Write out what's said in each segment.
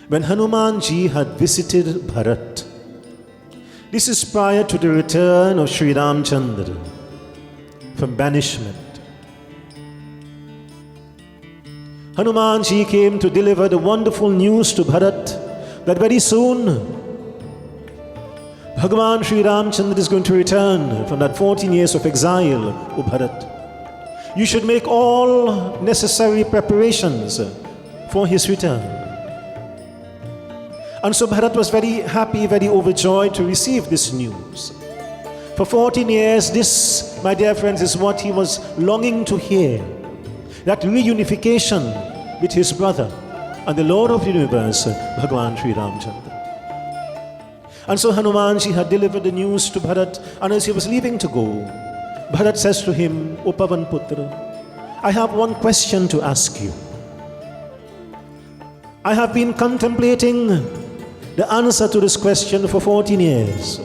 when Hanumanji had visited Bharat. This is prior to the return of Sri Ramchandra from banishment. Hanumanji came to deliver the wonderful news to Bharat that very soon Bhagavan Sri Ramchandra is going to return from that 14 years of exile, O Bharat. You should make all necessary preparations for his return. And so Bharat was very happy, very overjoyed to receive this news. For 14 years, this, my dear friends, is what he was longing to hear. That reunification with his brother and the Lord of the universe, Bhagavan Sri Ramchandra. And so Hanumanji had delivered the news to Bharat, and as he was leaving to go, Bharat says to him, O Pavan Putra, I have one question to ask you. I have been contemplating the answer to this question for 14 years.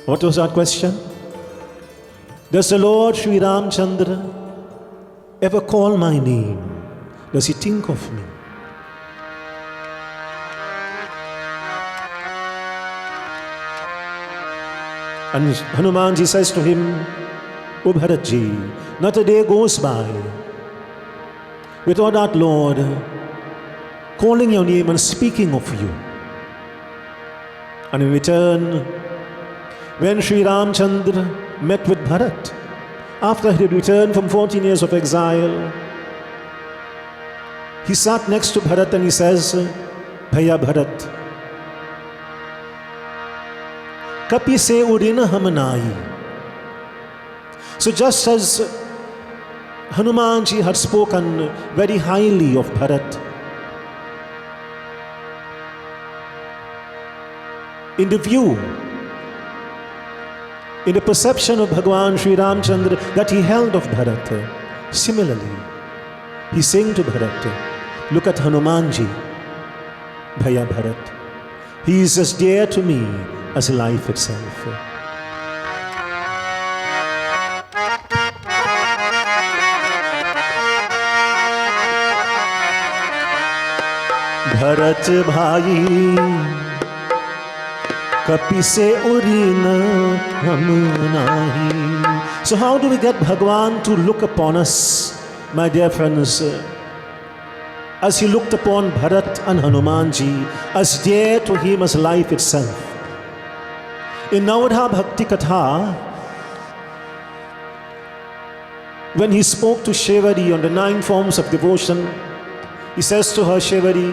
What was that question? Does the Lord Sri Ramchandra ever call my name? Does he think of me? And Hanumanji says to him, O Bharatji, not a day goes by without that Lord calling your name and speaking of you. And in return, when Sri Ramchandra met with Bharat, after he had returned from 14 years of exile, he sat next to Bharat and he says, Bhaiya Bharat, Kapi se udina hamanai. So just as Hanumanji had spoken very highly of Bharat, in the view, in the perception of Bhagavan Sri Ramchandra that he held of Bharat, similarly, he's saying to Bharat, look at Hanumanji, Bhaiya Bharat. He is as dear to me as life itself. Bharat bhai, kapi se urina hum nahi. So how do we get Bhagavan to look upon us, my dear friends, as he looked upon Bharat and Hanumanji, as dear to him as life itself? In Navadha Bhakti Katha, when he spoke to Shivari on the 9 forms of devotion, he says to her, Shivari,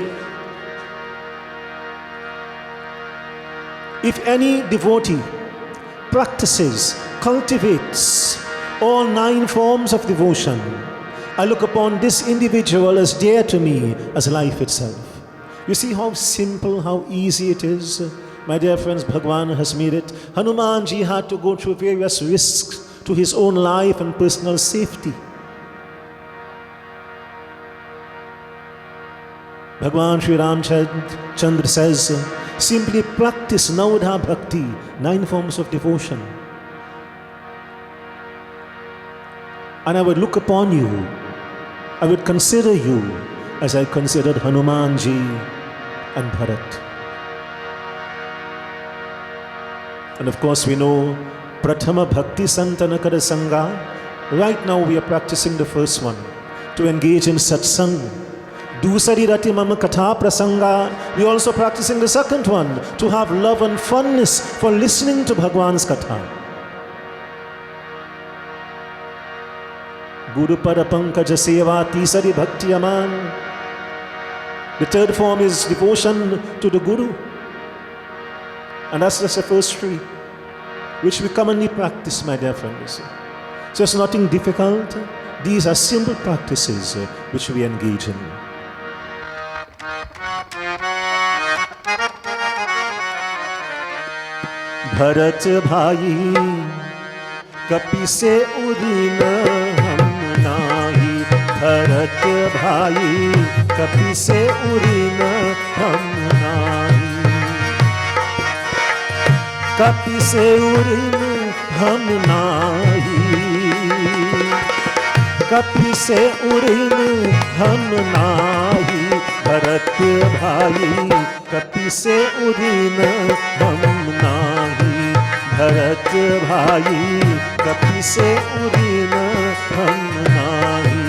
if any devotee practices, cultivates all 9 forms of devotion, I look upon this individual as dear to me as life itself. You see how simple, how easy it is? My dear friends, Bhagavan has made it. Hanumanji had to go through various risks to his own life and personal safety. Bhagavan Sri Ramchandra says, simply practice Navadha Bhakti, 9 forms of devotion. And I would look upon you, I would consider you as I considered Hanumanji and Bharat. And of course we know Prathama Bhakti Santanakara Sangha. Right now we are practicing the first one, to engage in satsang. Dusari Rati Mama Katha Prasanga. We are also practicing the second one, to have love and funness for listening to Bhagwan's Katha. Guru Pada Pankaja Seva Tisari Bhakti Aman. The third form is devotion to the Guru. And that's just the first 3, which we commonly practice, my dear friends. So it's nothing difficult. These are simple practices which we engage in. Bharat bhai, kapi se udina hum nahi. Bharat bhai, kapi se udina hum nahi. Kapi se udina hum nahi. कपि से उड़िन हम नाही, भरत भाई कपि से उड़िन हम नाही, भरत भाई कपि से उड़िन हम नाही।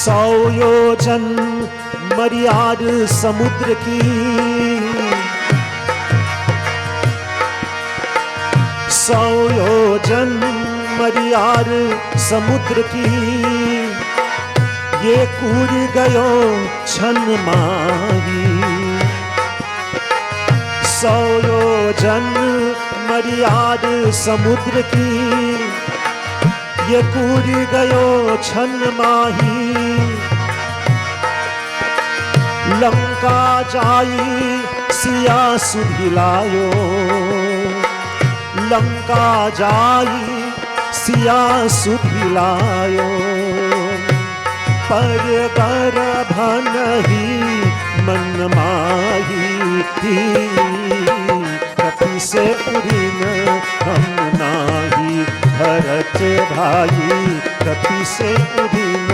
सौ योजन मर्याद समुद्र की, सौ योजन मर्याद समुद्र की, ये कूद गयो छन माही। सौ योजन मर्याद समुद्र की, ये कूद गयो छन माही। लंका जाई सिया सुधिलायो, लंका जाई सिया सुधिलायो, पर गर्भ नहीं मन माही। कपि से उड़िन हम नाही, भरत भाई कपि से उड़िन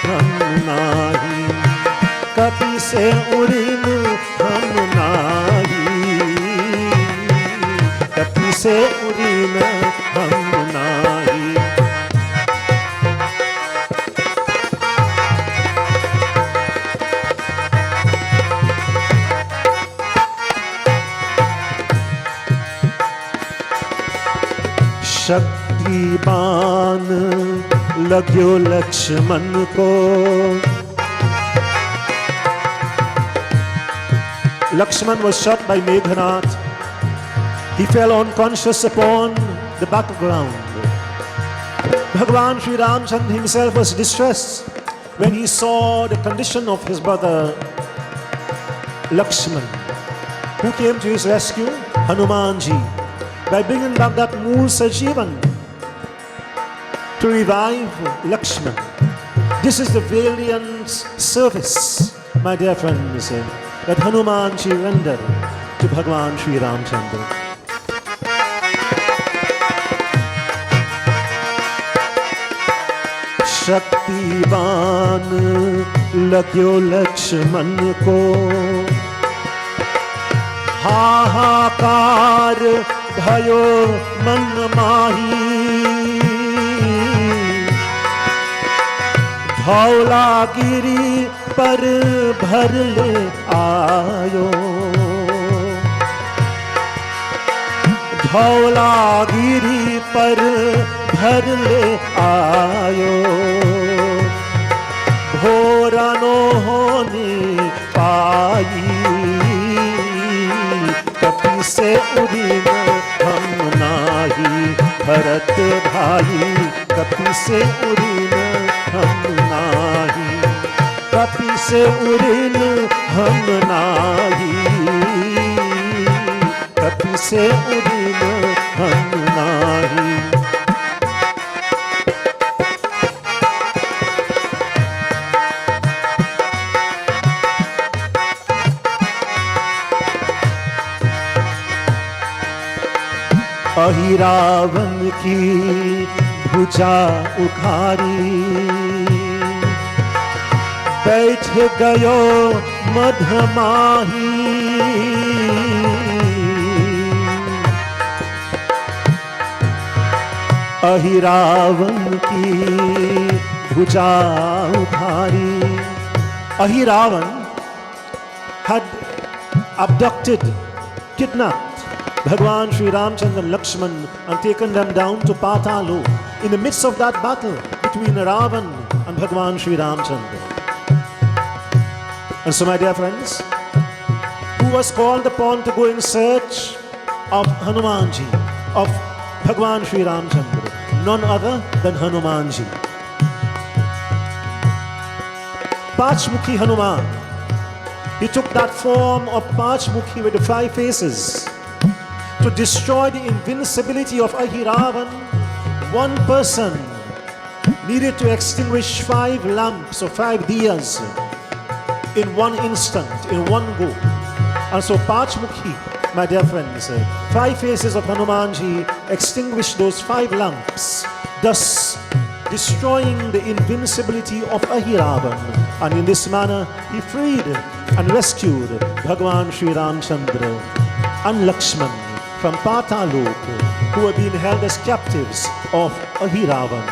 हम नाही, कपि से उड़िन हम नाही, कपि से उड़िन हम नाही। शक्तिबान लग्यो लक्ष्मण को, Lakshman was shot by Meghnad. He fell unconscious upon the battleground. Bhagwan Sri Ramchandra himself was distressed when he saw the condition of his brother Lakshman. Who came to his rescue? Hanumanji, by bringing back that Mool Sajivan to revive Lakshman. This is the valiant service, my dear friends, that Hanumanji rendered to Bhagwan Sri Ramchandra. शक्तिवान लग्यो लक्ष्मण को, हाहाकार भयो मन माही। धौलागिरी पर भर ले आयो, धौलागिरी पर भर ले आयो। भोरनो होने पाई, कपि से उड़िन हम नाही, भरत भाई कपि से उड़िन हम नाही, कपि से उड़िन हम नाही, कपि से उड़िन हम नाही। अहिरावण की भुजा उखारी, बैठ गयो मधमाही। अहिरावण की भुजा उखारी। Ahiravan had abducted, kidnapped Bhagwan Sri Ramchandra and Lakshman and taken them down to Patalu in the midst of that battle between Ravan and Bhagwan Sri Ramchandra. And so, my dear friends, who was called upon to go in search of Hanumanji, of Bhagwan Sri Ramchandra? None other than Hanumanji. Pachmukhi Hanuman. He took that form of Pachmukhi with the 5 faces to destroy the invincibility of Ahiravan. One person needed to extinguish 5 lamps or 5 diyas in one instant, in one go. And so Pachmukhi, my dear friends, 5 faces of Hanumanji extinguished those 5 lamps, thus destroying the invincibility of Ahiravan. And in this manner, he freed and rescued Bhagwan Sri Ramchandra and Lakshman from Patalok, who were being held as captives of Ahiravan.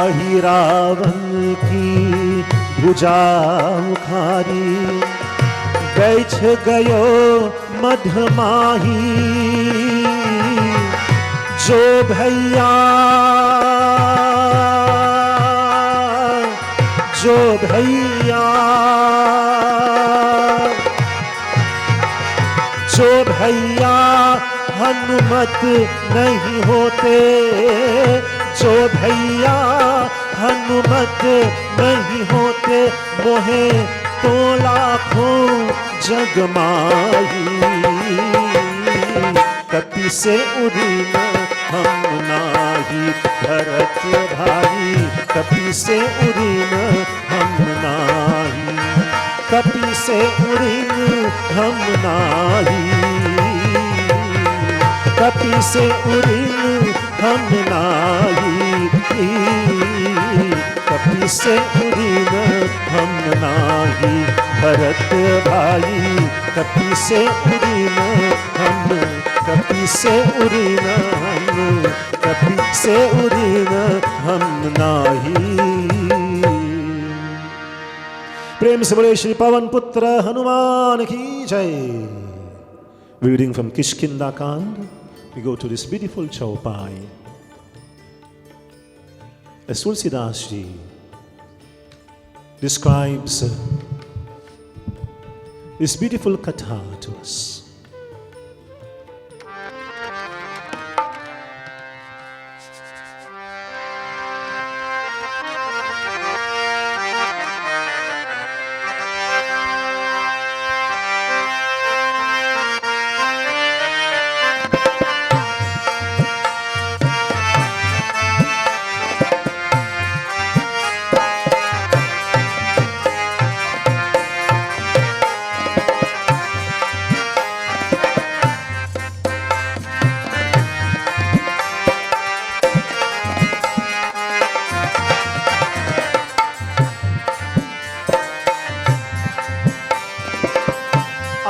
Ahiravan की भुजा उखारी बैठ गयो मधमाही जो भैया हनुमत नहीं होते, जो भैया हनुमत नहीं होते, मोहे तो लाखों जगमाही। कपि से उड़ी न हम नाही भरत भाई, कपि से उड़ी न हम नाही, कपि से उड़ी न हम नाही, कपि से उड़ी न हम नाही, कपि से उड़ी न हम नाही भरत भाई, कपि से उड़ी न हम, कपि से उड़ी न हम, कपि से उड़ी न हम नाही। प्रेम से बोले श्री पवन पुत्र हनुमान की जय। Reading from Kishkinda Kand, we go to this beautiful chaupai. As Tulsidas Ji describes this beautiful katha to us.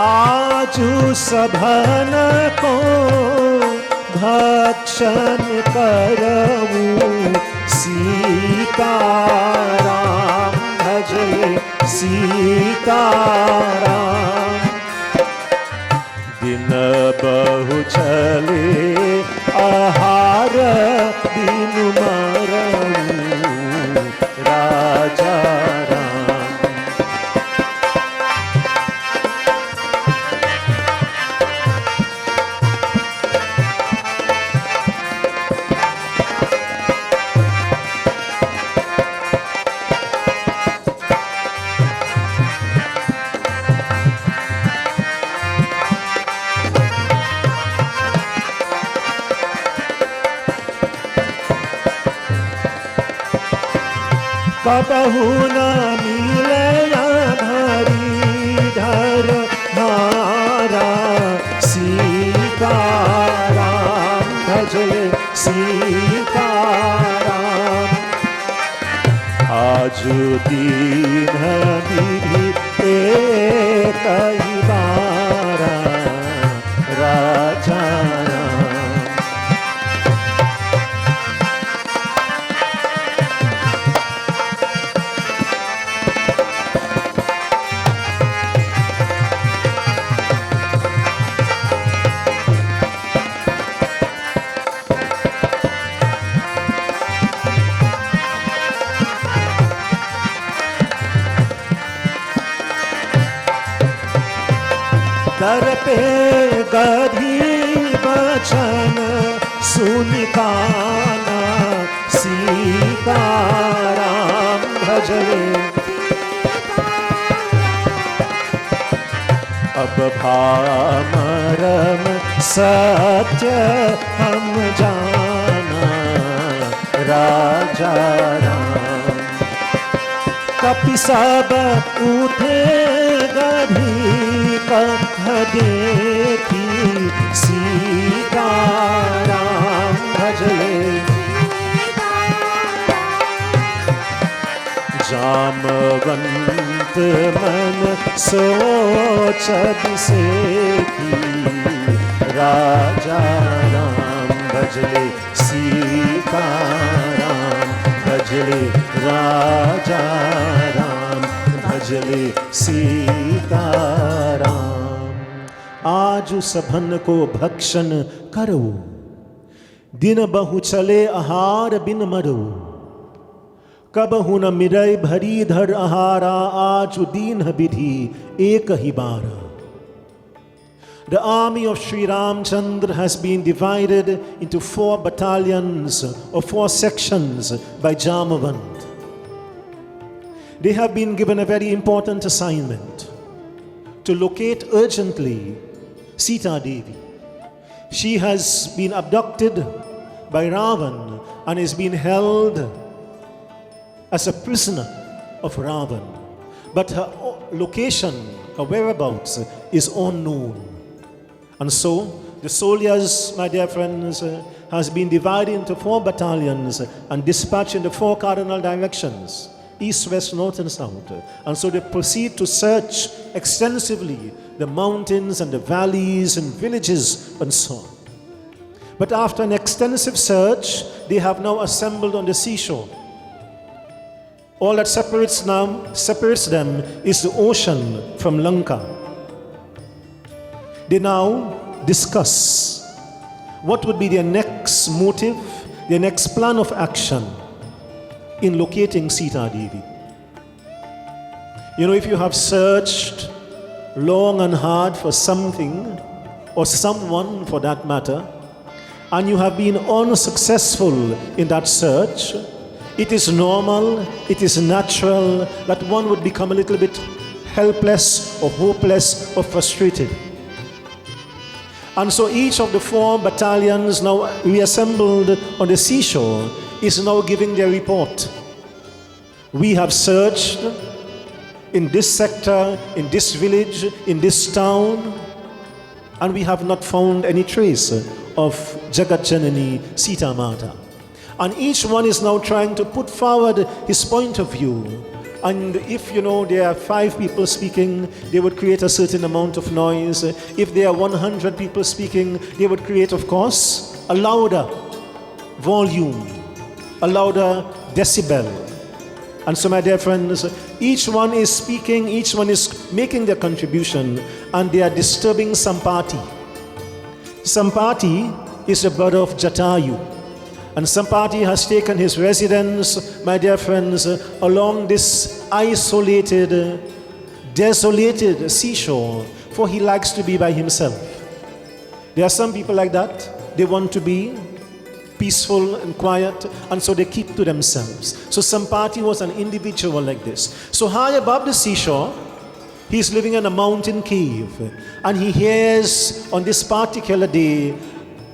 आजु सभन को भक्षण करऊ, सीताराम भजले सीताराम। दिन बहु चले आहार दिन मरऊ, राजा कबहू न मिले धरीधर हारा, सीताराम भजले सीताराम। आज दीन विधि एक बारा, राजा दर पे गधी बचन सुनिकाना, सीताराम भजले अब भामरम सत्य हम जाना राजा राम। कपि सब उठे गभी कह देखी सीताराम भजले जामवंत मन सोचत सेखी राजा राम भजले सीताराम भजले राजा राम भजले सीताराम। आजु सभन को भक्षण करो दिन बहु चले आहार बिन मरो। कबहु न मिरय भरी धर आहारा आजु दीन विधि एक ही बारा। The army of Sri Ramchandra has been divided into 4 battalions or 4 sections by Jamavant. They have been given a very important assignment to locate urgently Sita Devi. She has been abducted by Ravan and is being held as a prisoner of Ravan. But her location, her whereabouts is unknown. And so, the soldiers, my dear friends, has been divided into 4 battalions and dispatched in the 4 cardinal directions, east, west, north and south. And so they proceed to search extensively the mountains and the valleys and villages and so on. But after an extensive search, they have now assembled on the seashore. All that separates them is the ocean from Lanka. They now discuss what would be their next motive, their next plan of action in locating Sita Devi. You know, if you have searched long and hard for something or someone for that matter, and you have been unsuccessful in that search, it is normal, it is natural that one would become a little bit helpless or hopeless or frustrated. And so each of the 4 battalions now reassembled on the seashore is now giving their report. We have searched in this sector, in this village, in this town, and we have not found any trace of Jagat Janani Sita Mata. And each one is now trying to put forward his point of view. And if, there are 5 people speaking, they would create a certain amount of noise. If there are 100 people speaking, they would create, of course, a louder volume, a louder decibel. And so, my dear friends, each one is speaking, each one is making their contribution, and they are disturbing Sampati. Sampati is the brother of Jatayu. And Sampati has taken his residence, my dear friends, along this isolated, desolated seashore, for he likes to be by himself. There are some people like that. They want to be peaceful and quiet, and so they keep to themselves. So Sampati was an individual like this. So high above the seashore, he's living in a mountain cave, and he hears on this particular day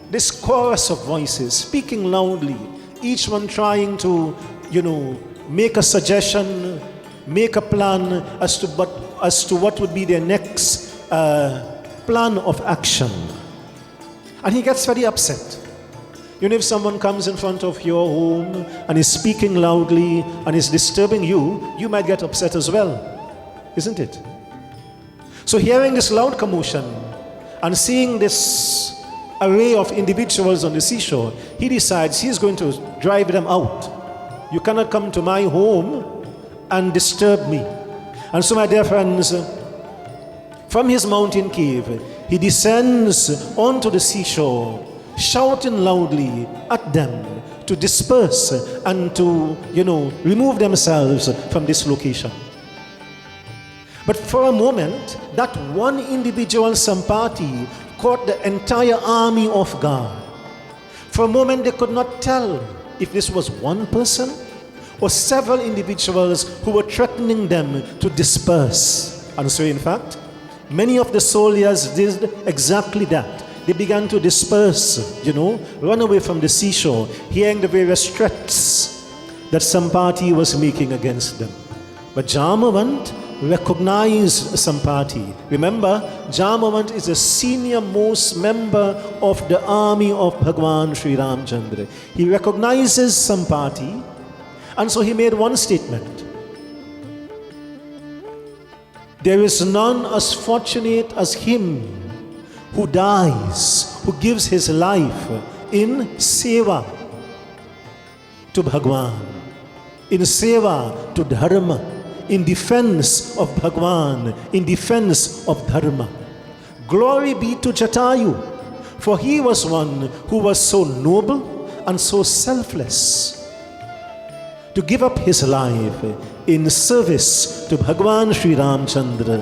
this chorus of voices speaking loudly, each one trying to, make a suggestion, make a plan as to what would be their next plan of action. And he gets very upset. If someone comes in front of your home and is speaking loudly and is disturbing you, you might get upset as well, isn't it? So hearing this loud commotion and seeing this array of individuals on the seashore, he decides he's going to drive them out. You cannot come to my home and disturb me. And so, my dear friends, from his mountain cave, he descends onto the seashore, shouting loudly at them to disperse and to, remove themselves from this location. But for a moment, that one individual Sampati caught the entire army off guard. For a moment, they could not tell if this was one person or several individuals who were threatening them to disperse. And so, in fact, Many of the soldiers did exactly that. They began to disperse, run away from the seashore, hearing the various threats that Sampati was making against them. But Jamavant recognized Sampati. Remember, Jamavant is the senior most member of the army of Bhagwan Sri Ramchandra. He recognizes Sampati, and so he made one statement. There is none as fortunate as him who dies, who gives his life in seva to Bhagwan, in seva to Dharma, in defense of Bhagwan, in defense of Dharma. Glory be to Jatayu, for he was one who was so noble and so selfless to give up his life in service to Bhagwan Sri Ramchandra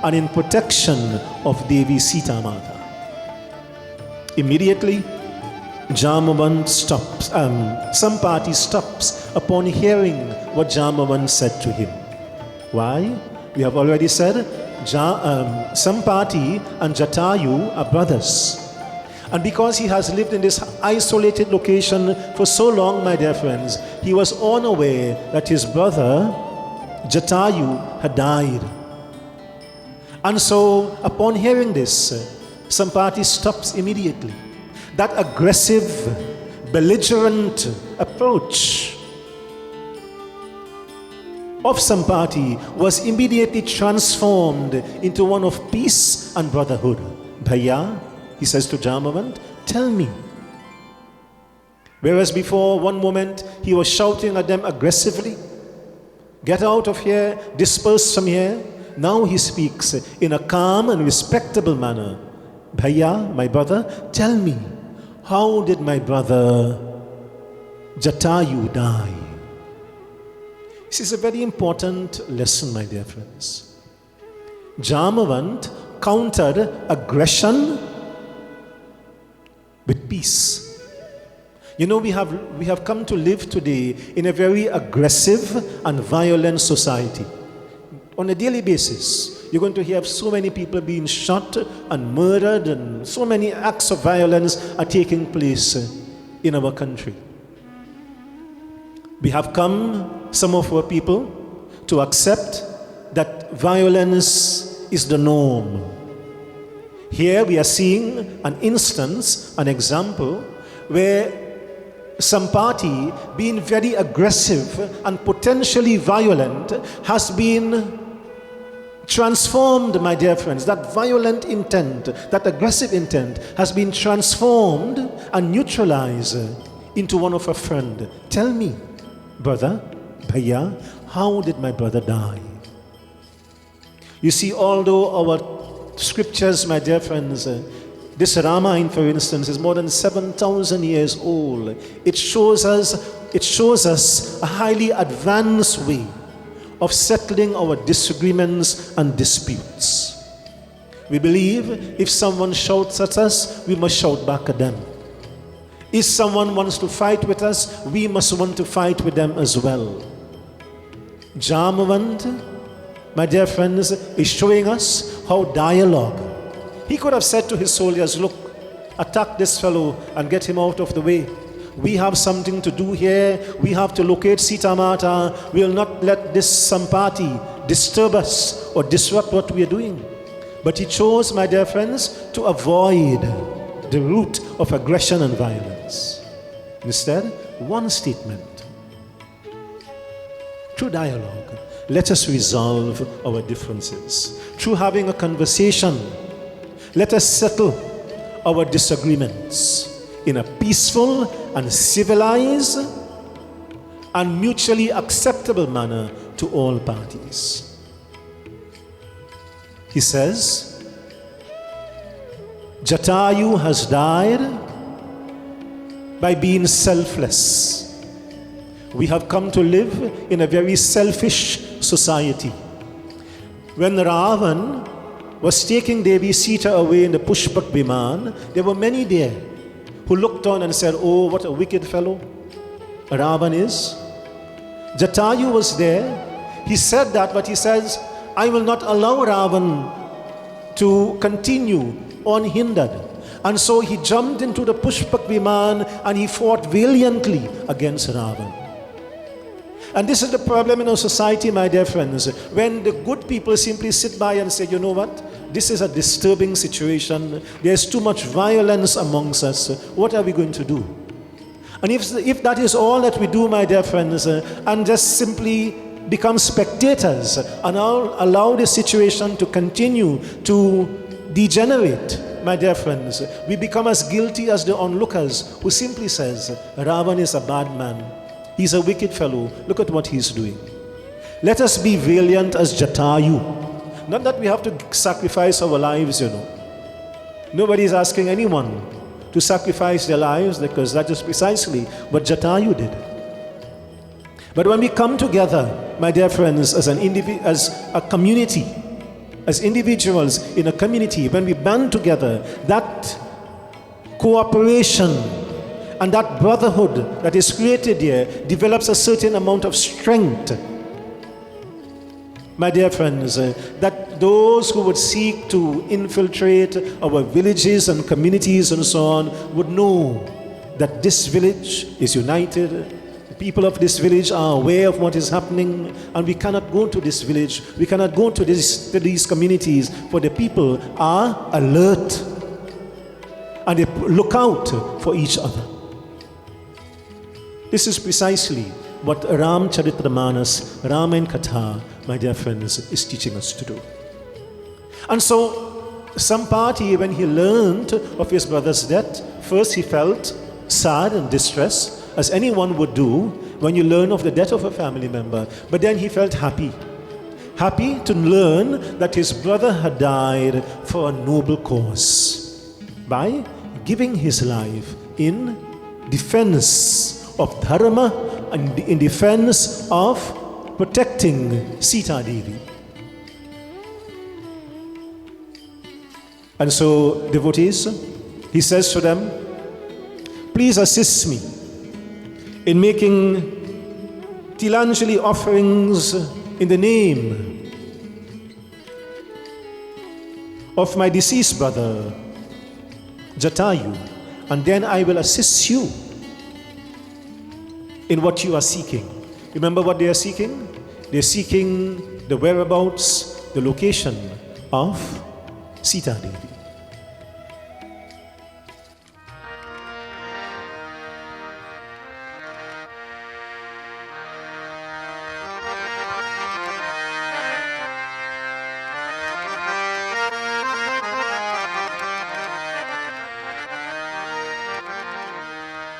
and in protection of Devi Sita Mata. Immediately, Jamavant stops, Sampati stops upon hearing what Jamavant said to him. Why? We have already said Sampati and Jatayu are brothers. And because he has lived in this isolated location for so long, my dear friends, he was unaware that his brother Jatayu had died. And so, upon hearing this, Sampati stops immediately. That aggressive, belligerent approach of Sampati was immediately transformed into one of peace and brotherhood. Bhaiya, he says to Jamavant, tell me. Whereas before, one moment, he was shouting at them aggressively, get out of here, disperse from here. Now he speaks in a calm and respectable manner. Bhaiya, my brother, tell me, how did my brother Jatayu die? This is a very important lesson, my dear friends. Jamavant countered aggression with peace. We have come to live today in a very aggressive and violent society. On a daily basis, you're going to hear of so many people being shot and murdered, and so many acts of violence are taking place in our country. We have come, some of our people, to accept that violence is the norm. Here we are seeing an instance, an example, where Sampati, being very aggressive and potentially violent, has been transformed, my dear friends. That violent intent, that aggressive intent has been transformed and neutralized into one of a friend. Tell me, brother, Bhaiya, how did my brother die? You see, although our scriptures, my dear friends, this Ramayana, for instance, is more than 7,000 years old. It shows us a highly advanced way of settling our disagreements and disputes. We believe if someone shouts at us, we must shout back at them. If someone wants to fight with us, we must want to fight with them as well. Jamavant, my dear friends, is showing us how dialogue. He could have said to his soldiers, look, attack this fellow and get him out of the way. We have something to do here. We have to locate Sita Mata. We will not let this Sampati disturb us or disrupt what we are doing. But he chose, my dear friends, to avoid the route of aggression and violence. Instead, one statement. Through dialogue, let us resolve our differences. Through having a conversation, let us settle our disagreements in a peaceful and civilized and mutually acceptable manner to all parties. He says, Jatayu has died by being selfless. We have come to live in a very selfish society. When Ravan was taking Devi Sita away in the Pushpak Viman, there were many there who looked on and said, oh, what a wicked fellow Ravan is. Jatayu was there. He said that, but he says, I will not allow Ravan to continue unhindered. And so he jumped into the Pushpak Viman and he fought valiantly against Ravan. And this is the problem in our society, my dear friends, when the good people simply sit by and say, you know what, this is a disturbing situation, there's too much violence amongst us, what are we going to do? And if that is all that we do, my dear friends, and just simply become spectators and allow the situation to continue to degenerate, my dear friends, we become as guilty as the onlookers who simply says, Ravan is a bad man. He's a wicked fellow. Look at what he's doing. Let us be valiant as Jatayu. Not that we have to sacrifice our lives, you know. Nobody is asking anyone to sacrifice their lives, because that is precisely what Jatayu did. But when we come together, my dear friends, as a community, as individuals in a community, when we band together, that cooperation and that brotherhood that is created here develops a certain amount of strength. My dear friends, that those who would seek to infiltrate our villages and communities and so on would know that this village is united. The people of this village are aware of what is happening, and we cannot go to this village, we cannot go to these communities, for the people are alert and they look out for each other. This is precisely what Ram Charitramanas, Ramayana Katha, my dear friends, is teaching us to do. And so, Sampati, when he learned of his brother's death, first he felt sad and distressed, as anyone would do when you learn of the death of a family member. But then he felt happy. Happy to learn that his brother had died for a noble cause by giving his life in defense of Dharma and in defense of protecting Sita Devi. And so, devotees, he says to them, please assist me in making Tilanjali offerings in the name of my deceased brother, Jatayu, and then I will assist you in what you are seeking. Remember what they are seeking? They are seeking the whereabouts, the location of Sita Devi.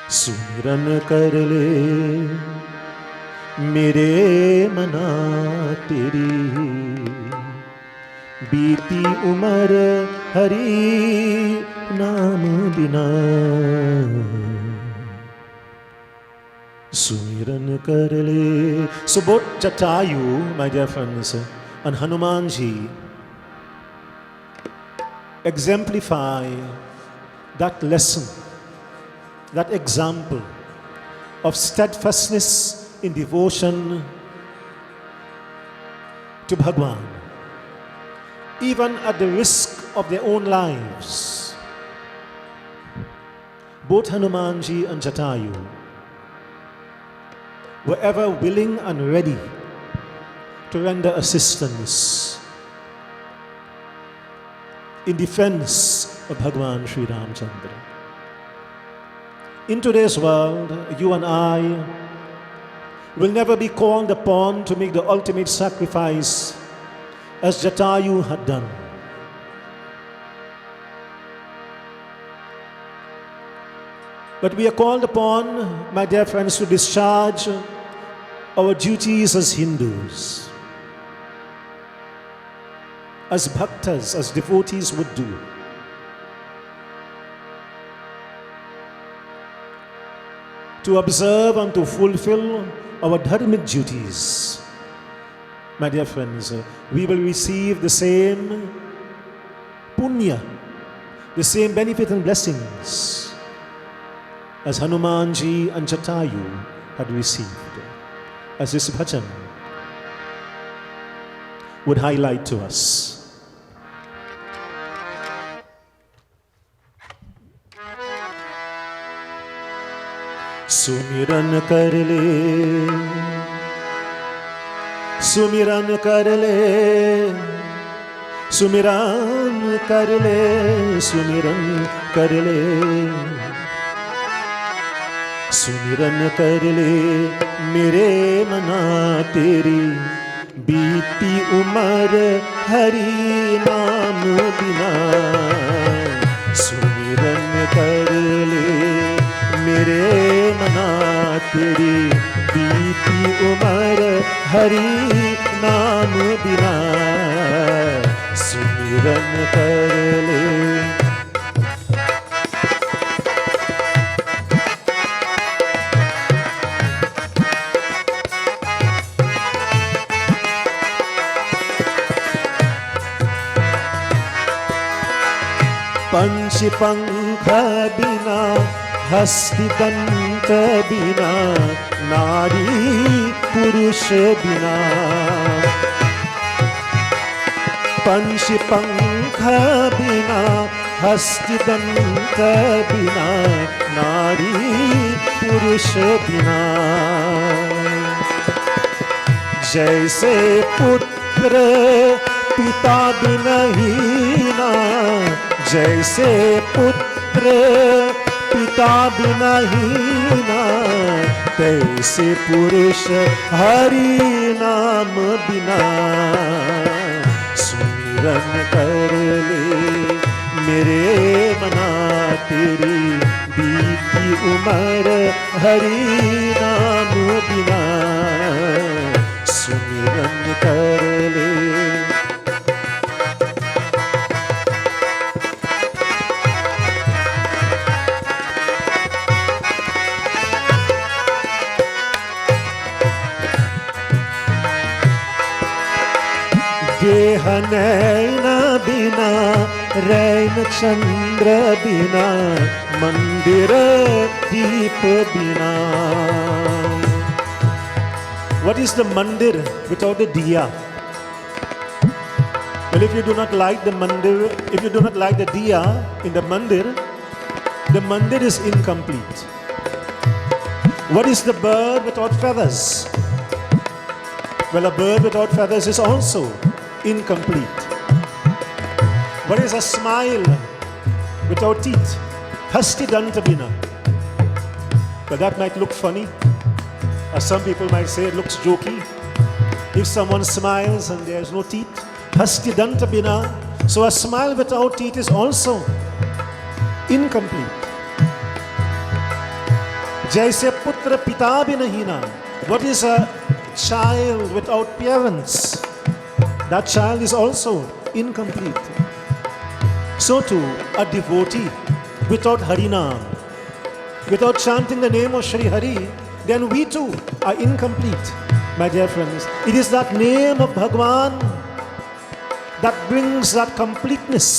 सुमिरन कर ले मेरे मना तेरी बीती उमर हरि नाम बिना सुमिरन कर ले. So both Jatayu, my dear friends, and Hanumanji exemplify that lesson, that example of steadfastness in devotion to Bhagwan, even at the risk of their own lives. Both Hanumanji and Jatayu were ever willing and ready to render assistance in defense of Bhagwan Sri Ramchandra. In today's world, you and I will never be called upon to make the ultimate sacrifice as Jatayu had done. But we are called upon, my dear friends, to discharge our duties as Hindus, as bhaktas, as devotees would do. To observe and to fulfill our dharmic duties. My dear friends, we will receive the same punya, the same benefit and blessings as Hanumanji and Jatayu had received, as this bhajan would highlight to us. सुमिरन कर ले, सुमिरन कर ले, सुमिरन कर ले, सुमिरन कर ले, सुमिरन कर ले मेरे मना तेरी बीती उम्र हरि नाम बिना। सुमिरन कर ले मेरे मना तेरी बीती उम्र हरि नाम बिना। सुमिरन कर ले। पंच पंख बिना हस्ति दंत बिना नारी पुरुष बिना। पंच पंख बिना हस्ति दंत बिना नारी पुरुष बिना। जैसे पुत्र पिता बिना हीना, जैसे पुत्र पिता बिना हीना, तैसे पुरुष हरि नाम बिना। सुमिरन कर ले मेरे मना तेरी बीती उम्र हरि नाम बिना। सुमिरन कर ले। देह नैन बिना रैन चंद्र बिना मंदिर दीप बिना। What is the mandir without the diya? Well, if you do not like the mandir, if you do not like the diya in the mandir is incomplete. What is the bird without feathers? Well, a bird without feathers is also incomplete. What is a smile without teeth? Hasti dantabina. But that might look funny, or some people might say it looks jokey. If someone smiles and there is no teeth, hasti dantabina. So a smile without teeth is also incomplete. Jaise putra pita binahina. What is a child without parents? That child is also incomplete. So too, a devotee without Harinam, without chanting the name of Shri Hari, then we too are incomplete, my dear friends. It is that name of Bhagwan that brings that completeness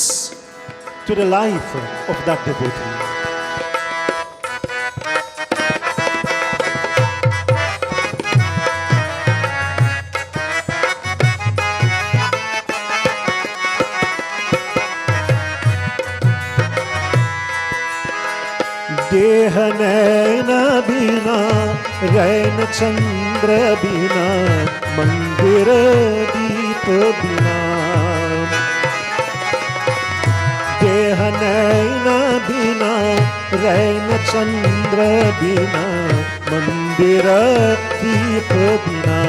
to the life of that devotee. देह नैन बिना रैन चंद्र बिना मंदिर दीप बिना। देह नैन बिना रैन चंद्र बिना मंदिर दीप बिना।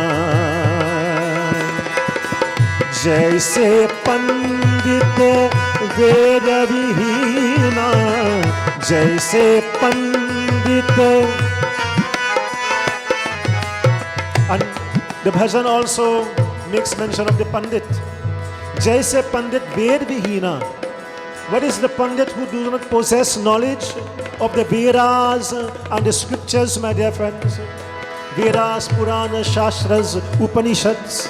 जैसे पंडित वेद विहीना, जैसे पंडित, and the bhajan also makes mention of the pandit. Jaise pandit ved vihina. What is the pandit who do not possess knowledge of the Vedas and the scriptures, my dear friends? Vedas, Puranas, Shastras, Upanishads.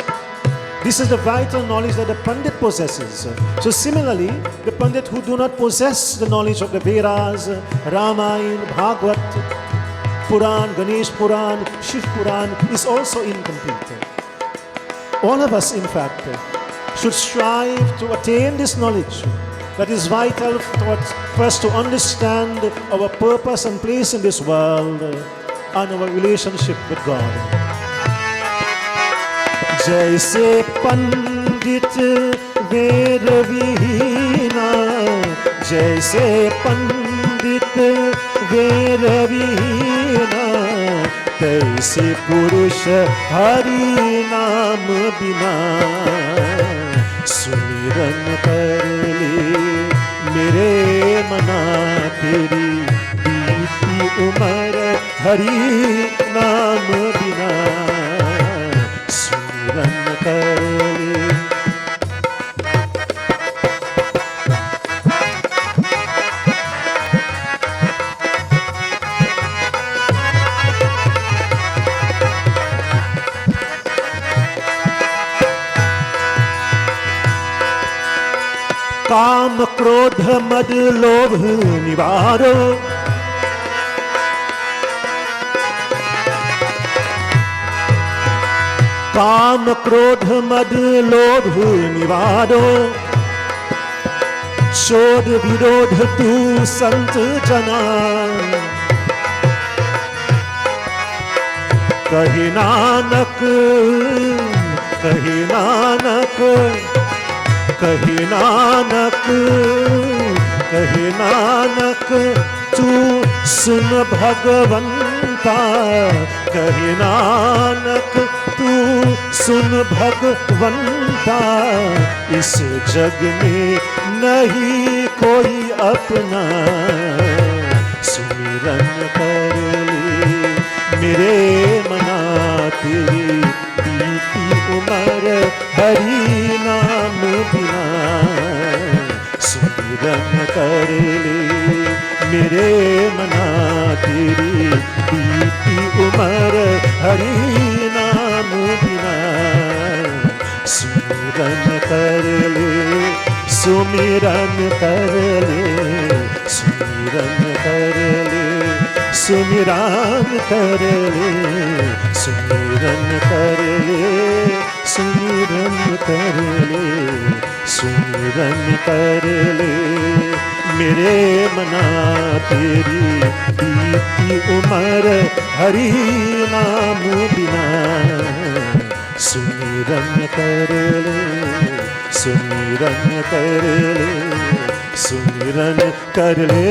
This is the vital knowledge that the Pandit possesses. So similarly, the Pandit who do not possess the knowledge of the Vedas, Ramayana, Bhagavad, Puran, Ganesh Puran, Shiv Puran is also incomplete. All of us, in fact, should strive to attain this knowledge that is vital for us to understand our purpose and place in this world and our relationship with God. जैसे पंडित वेद विहीना, जैसे पंडित वेद विहीना, तैसे पुरुष हरि नाम बिना सुमिरन कर ले मेरे मना, तेरी बीती उम्र हरि नाम बिना सुमिरन कर ले। काम क्रोध मद लोभ निवारो, काम क्रोध मद लोभ निवारो, शोध विरोध तू संत जना, कहे नानक, कहे नानक, कहे नानक, कहे नानक, तू सुन भगवंता, कहे नानक, तू सुन भगवंता, इस जग में नहीं कोई अपना, सुमिरन कर ले मेरे मना, तेरी बीती उम्र हरि नाम बिना सुमिरन कर ले मेरे मना, तेरी बीती उम्र हरि नाम बिना सुमिरन कर ले, सुमिरन कर ले, सुमिरन कर ले, सुमिरन कर ले, सुमिरन कर ले, सुमिरन कर ले, सुमिरन कर ले मेरे मना, तेरी बीती उम्र हरि नाम बिना सुमिरन कर ले, सुमिरन कर ले, सुमिरन कर ले।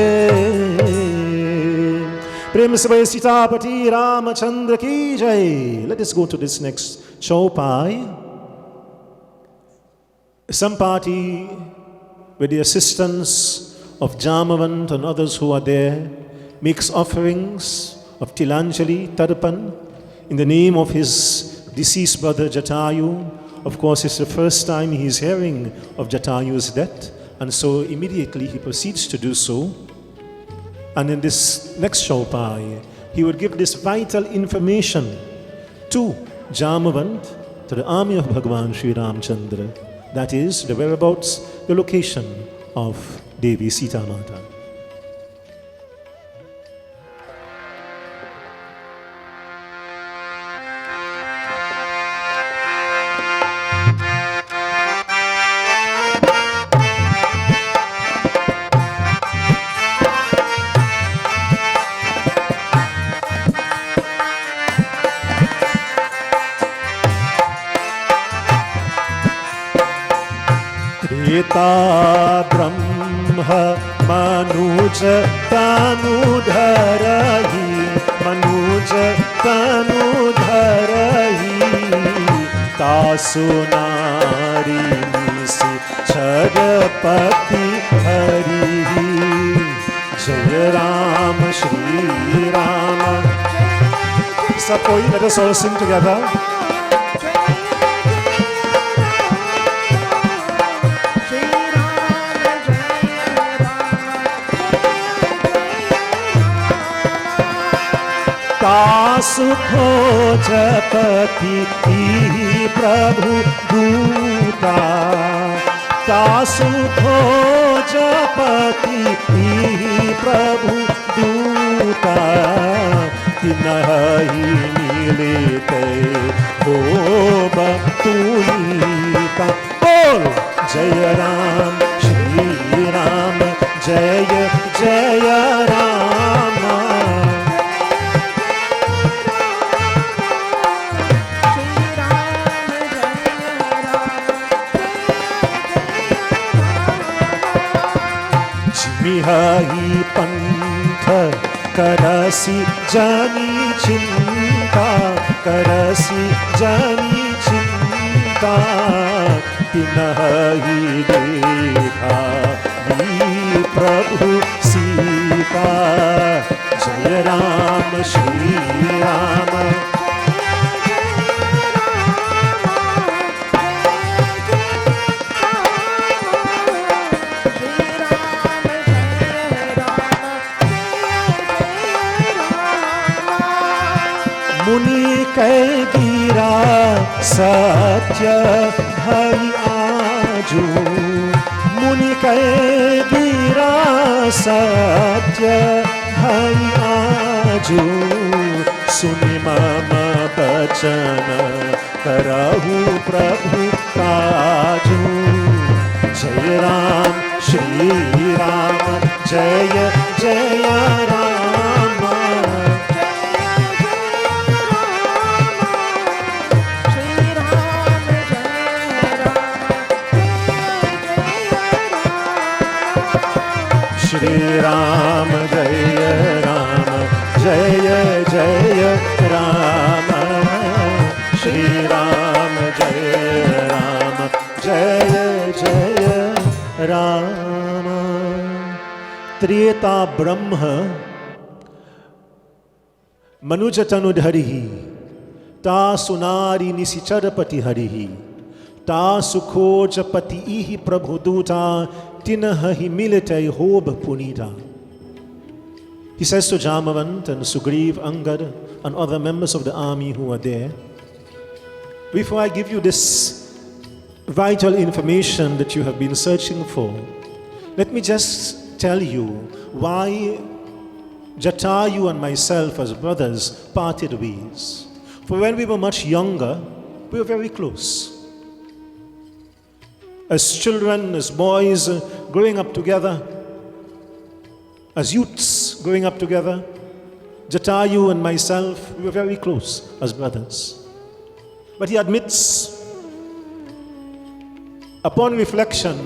प्रेम से बोले सीतापति रामचंद्र की जय। Let us go to this next chaupai. Sampati, with the assistance of Jamavant and others who are there, makes offerings of Tilanjali, Tarpan, in the name of his deceased brother Jatayu. Of course, it's the first time he is hearing of Jatayu's death, and so immediately he proceeds to do so. And in this next chaupai, he would give this vital information to Jamavant, to the army of Bhagavan Sri Ramchandra. That is, the whereabouts, the location of Devi Sita Mata. Treta ब्रह्म मनुज तनुधरहि, मनुज तनुधरहि, तासु नारी निसि छदपति हरि। जय राम श्री राम। सब कोई, let us all sing together. तासु खोजपति प्रभु दूता, तासु खोजपति प्रभु दूता, तिनहि मिलते हो बतुईता। बोल जय राम श्री राम, जय जय राम, जिमिहाई पंथ करसी जानी चिंता, करसी जानी चिंता, तिनहि देखा वी प्रभु सीता। जय राम श्री राम, मुनि कह गिरा सत्य भई आजू, मुनि कह गिरा सत्य भई आजू। सुनि मम बचन करहु प्रभु काजू। जय राम श्री राम, जय जय राम। श्री राम जय राम, जय जय राम। श्री राम जय राम, जय जय राम। त्रेता ब्रह्म मनुज तनुधरि, ता सुनारी निशिचरपति हरि। ता सुखोज पति इहि प्रभु दूता, तिनहि मिलते होब पुनीता. He says to Jamavant and Sugriv, Angad and other members of the army who are there, before I give you this vital information that you have been searching for, let me just tell you why Jatayu and myself as brothers parted ways. For when we were much younger, we were very close. As children, as boys, growing up together, as youths growing up together, Jatayu and myself, we were very close as brothers. But he admits, upon reflection,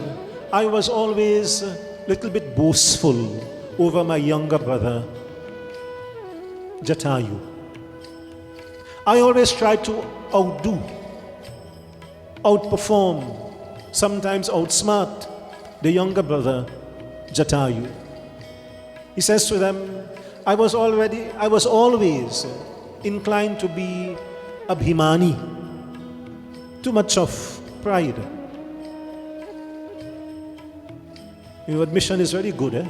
I was always a little bit boastful over my younger brother, Jatayu. I always tried to outdo, outperform, sometimes outsmart the younger brother, Jatayu. He says to them, I was always inclined to be abhimani, too much of pride. Your admission is very good, eh?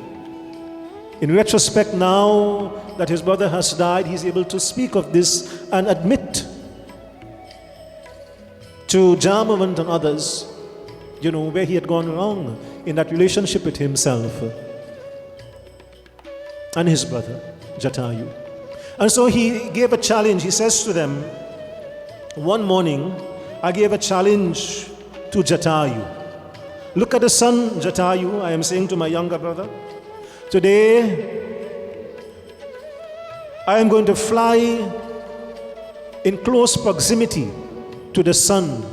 In retrospect, now that his brother has died, he's able to speak of this and admit to Jamavant and others, where he had gone wrong in that relationship with himself and his brother, Jatayu. And so he gave a challenge. He says to them, one morning, I gave a challenge to Jatayu. Look at the sun, Jatayu, I am saying to my younger brother. Today, I am going to fly in close proximity to the sun.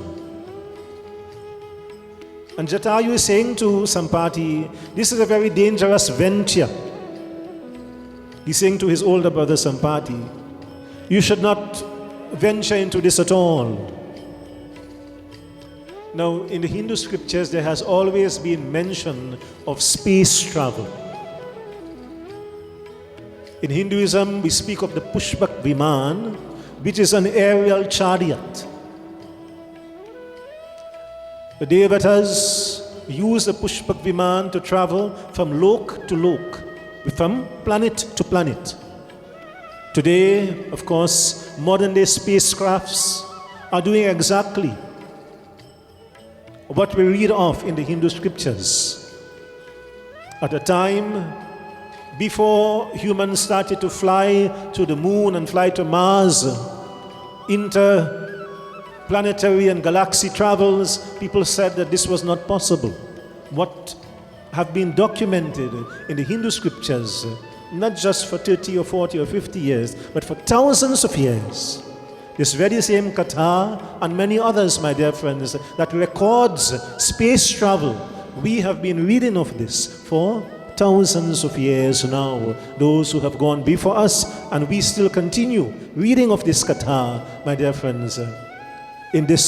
And Jatayu is saying to Sampati, this is a very dangerous venture. He's saying to his older brother Sampati, you should not venture into this at all. Now, in the Hindu scriptures, there has always been mention of space travel. In Hinduism, we speak of the Pushpak Viman, which is an aerial chariot. The Devatas use the Pushpak Viman to travel from lok to lok, from planet to planet. Today, of course, modern day spacecrafts are doing exactly what we read of in the Hindu scriptures. At a time before humans started to fly to the moon and fly to Mars, interplanetary and galaxy travels, people said that this was not possible. What have been documented in the Hindu scriptures, not just for 30 or 40 or 50 years, but for thousands of years. This very same Katha and many others, my dear friends, that records space travel. We have been reading of this for thousands of years now, those who have gone before us, and we still continue reading of this katha, my dear friends, in this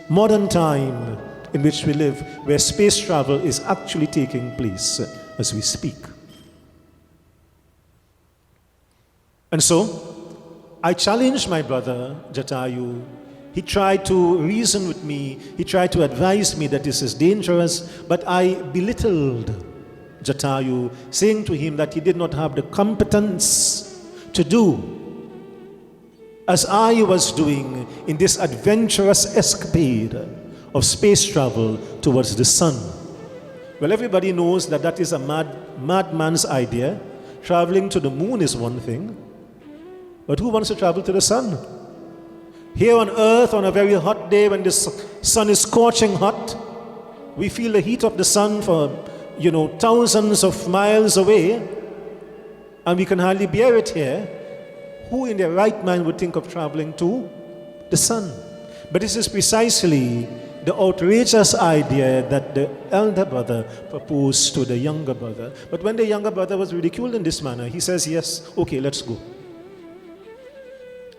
modern time in which we live, where space travel is actually taking place as we speak. And so, I challenged my brother, Jatayu. He tried to reason with me, he tried to advise me that this is dangerous, but I belittled Jatayu, saying to him that he did not have the competence to do as I was doing in this adventurous escapade of space travel towards the sun. Well, everybody knows that that is a madman's idea. Traveling to the moon is one thing, but who wants to travel to the sun? Here on earth, on a very hot day when the sun is scorching hot, we feel the heat of the sun for, thousands of miles away, and we can hardly bear it here. Who in their right mind would think of traveling to the sun? But this is precisely the outrageous idea that the elder brother proposed to the younger brother. But when the younger brother was ridiculed in this manner, he says, yes, okay, let's go.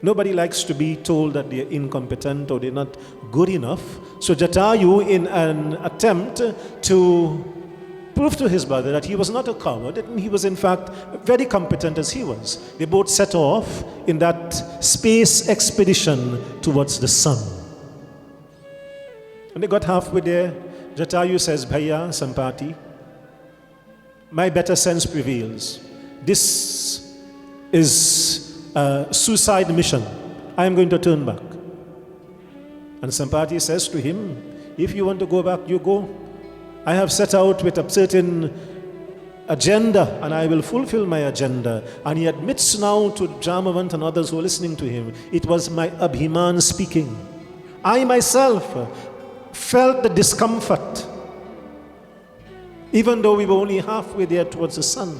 Nobody likes to be told that they're incompetent or they're not good enough. So Jatayu, in an attempt to prove to his brother that he was not a coward, and he was in fact very competent as he was, they both set off in that space expedition towards the sun. When they got halfway there, Jatayu says, Bhaiya, Sampati, my better sense prevails. This is a suicide mission. I am going to turn back. And Sampati says to him, if you want to go back, you go. I have set out with a certain agenda, and I will fulfill my agenda. And he admits now to Jamavant and others who are listening to him, it was my Abhiman speaking. I myself felt the discomfort, even though we were only halfway there towards the sun.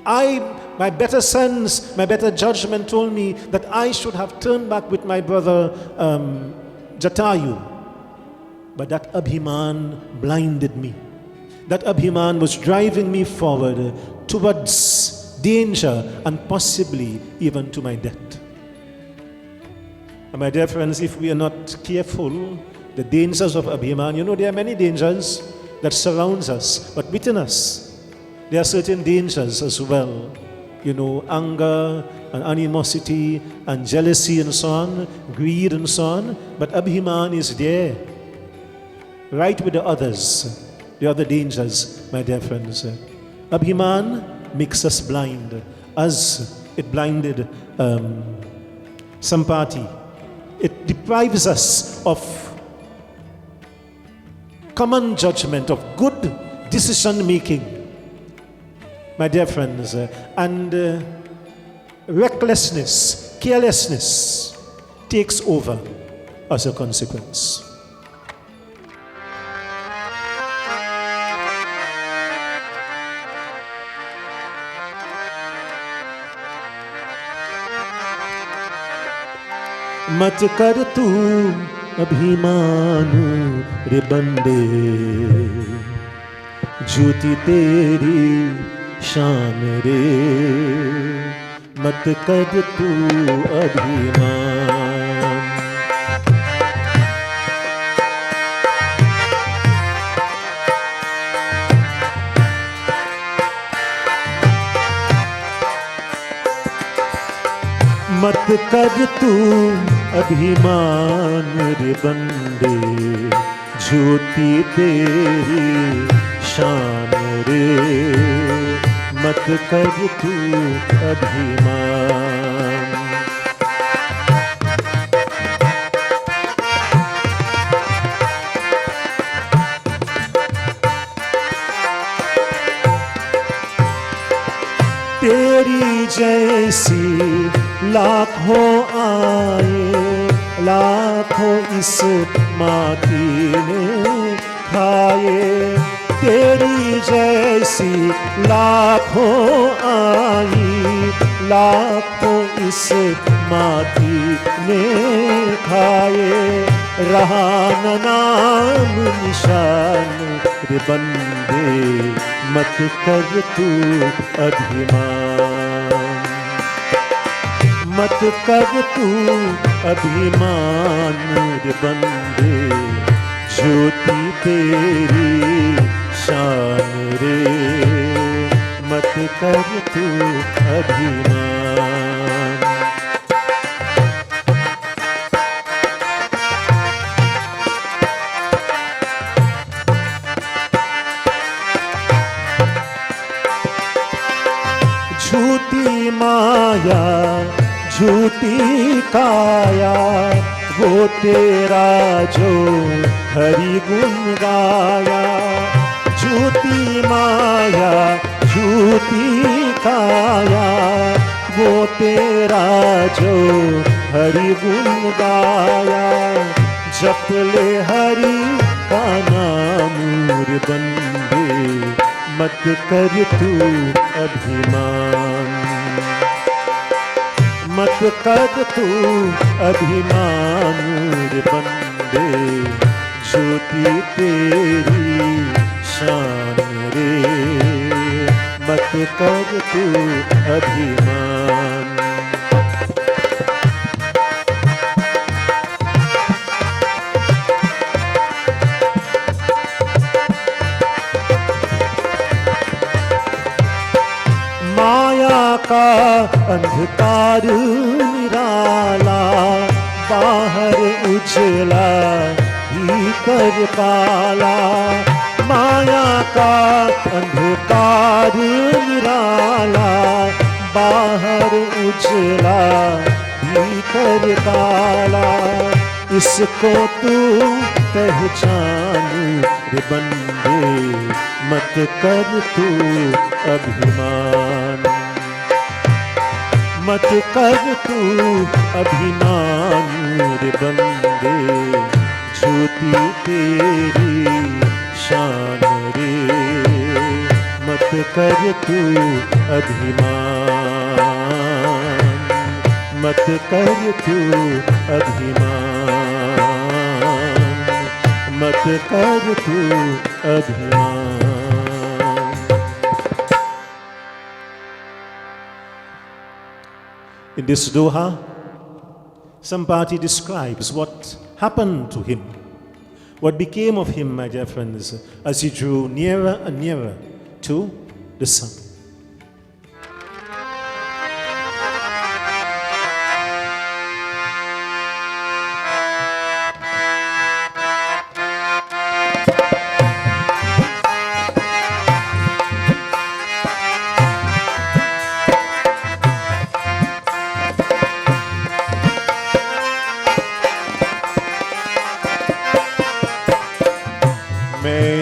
My better sense, my better judgment told me that I should have turned back with my brother Jatayu. But that Abhiman blinded me. That Abhiman was driving me forward towards danger and possibly even to my death. And my dear friends, if we are not careful, the dangers of Abhiman, there are many dangers that surrounds us, but within us, there are certain dangers as well. Anger and animosity and jealousy and so on, greed and so on. But Abhiman is there, right with the others, the other dangers, my dear friends. Abhiman makes us blind, as it blinded Sampati. It deprives us of common judgment, of good decision making, my dear friends, and recklessness, carelessness takes over as a consequence. मत कर तू अभिमान रे बंदे झूठी तेरी शान रे मत कर तू अभिमान मत कर तू अभिमान रे बंदे झूठी तेरी शान रे मत कर तू अभिमान तेरी जैसी लाखों आए लाखों इस माटी ने खाए तेरी जैसी लाखों आई, लाखों इस माटी में खाए, रहा न नाम निशान रे बंदे, मत कर तू अभिमान, मत कर तू अभिमान रे बंदे, ज्योति तेरी शान रे, मत कर तू अभिमान। झूठी माया झूठी काया, वो तेरा जो हरि गुण गाया। झूठी माया झूठी काया, वो तेरा जो हरि गुण गाया। जप ले हरि का नाम रे बंदे, मत कर तू अभिमान, मत कर तू अभिमान रे बंदे, ज्योति तेरी शान रे, मत कर तू अभिमान। माया का अंधकार निराला, बाहर उजला भीतर काला। माया का अंधकार निराला, बाहर उजला भीतर काला। इसको तू पहचान रे बंदे, मत कर तू अभिमान, मत कर तू अभिमान रे बंदे, ज्योति तेरी शान रे, मत कर तू अभिमान, मत कर तू अभिमान, मत कर तू अभिमान। In this doha, Sampati describes what happened to him, what became of him, my dear friends, as he drew nearer and nearer to the sun.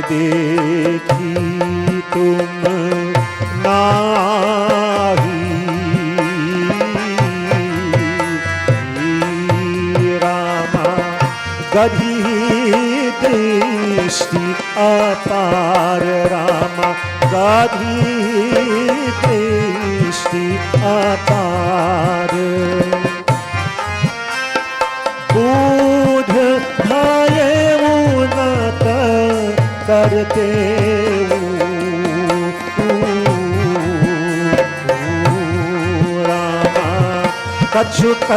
देखी तुम नाही, रामा गधी दृष्टि अपार, रामा गधी दृष्टि अपार। बूढ़ भये उन्नत करते रामा, कछुक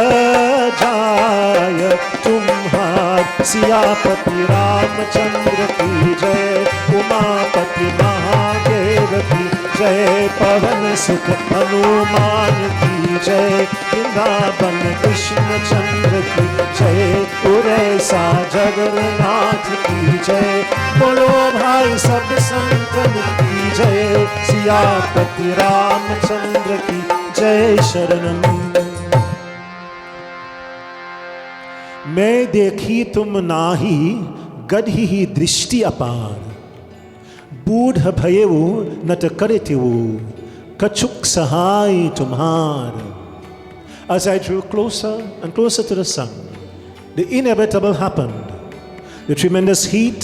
जाय तुम्हार। सियापति रामचंद्र की जय, उमापति महादेव की जय, पवन सुत हनुमान की जय, वृंदावन कृष्ण चंद्र की जय, उरेसा जगन्नाथ की जय। बोलो भाई सब संतन की जय, सियापति रामचंद्र की जय। शरणम मैं देखी तुम नाही, गधी ही दृष्टि अपार। बूढ़ भयेवो नट करेतेवो, कछुक सहाय तुम्हार। As I drew closer and closer to the sun, the inevitable happened. The tremendous heat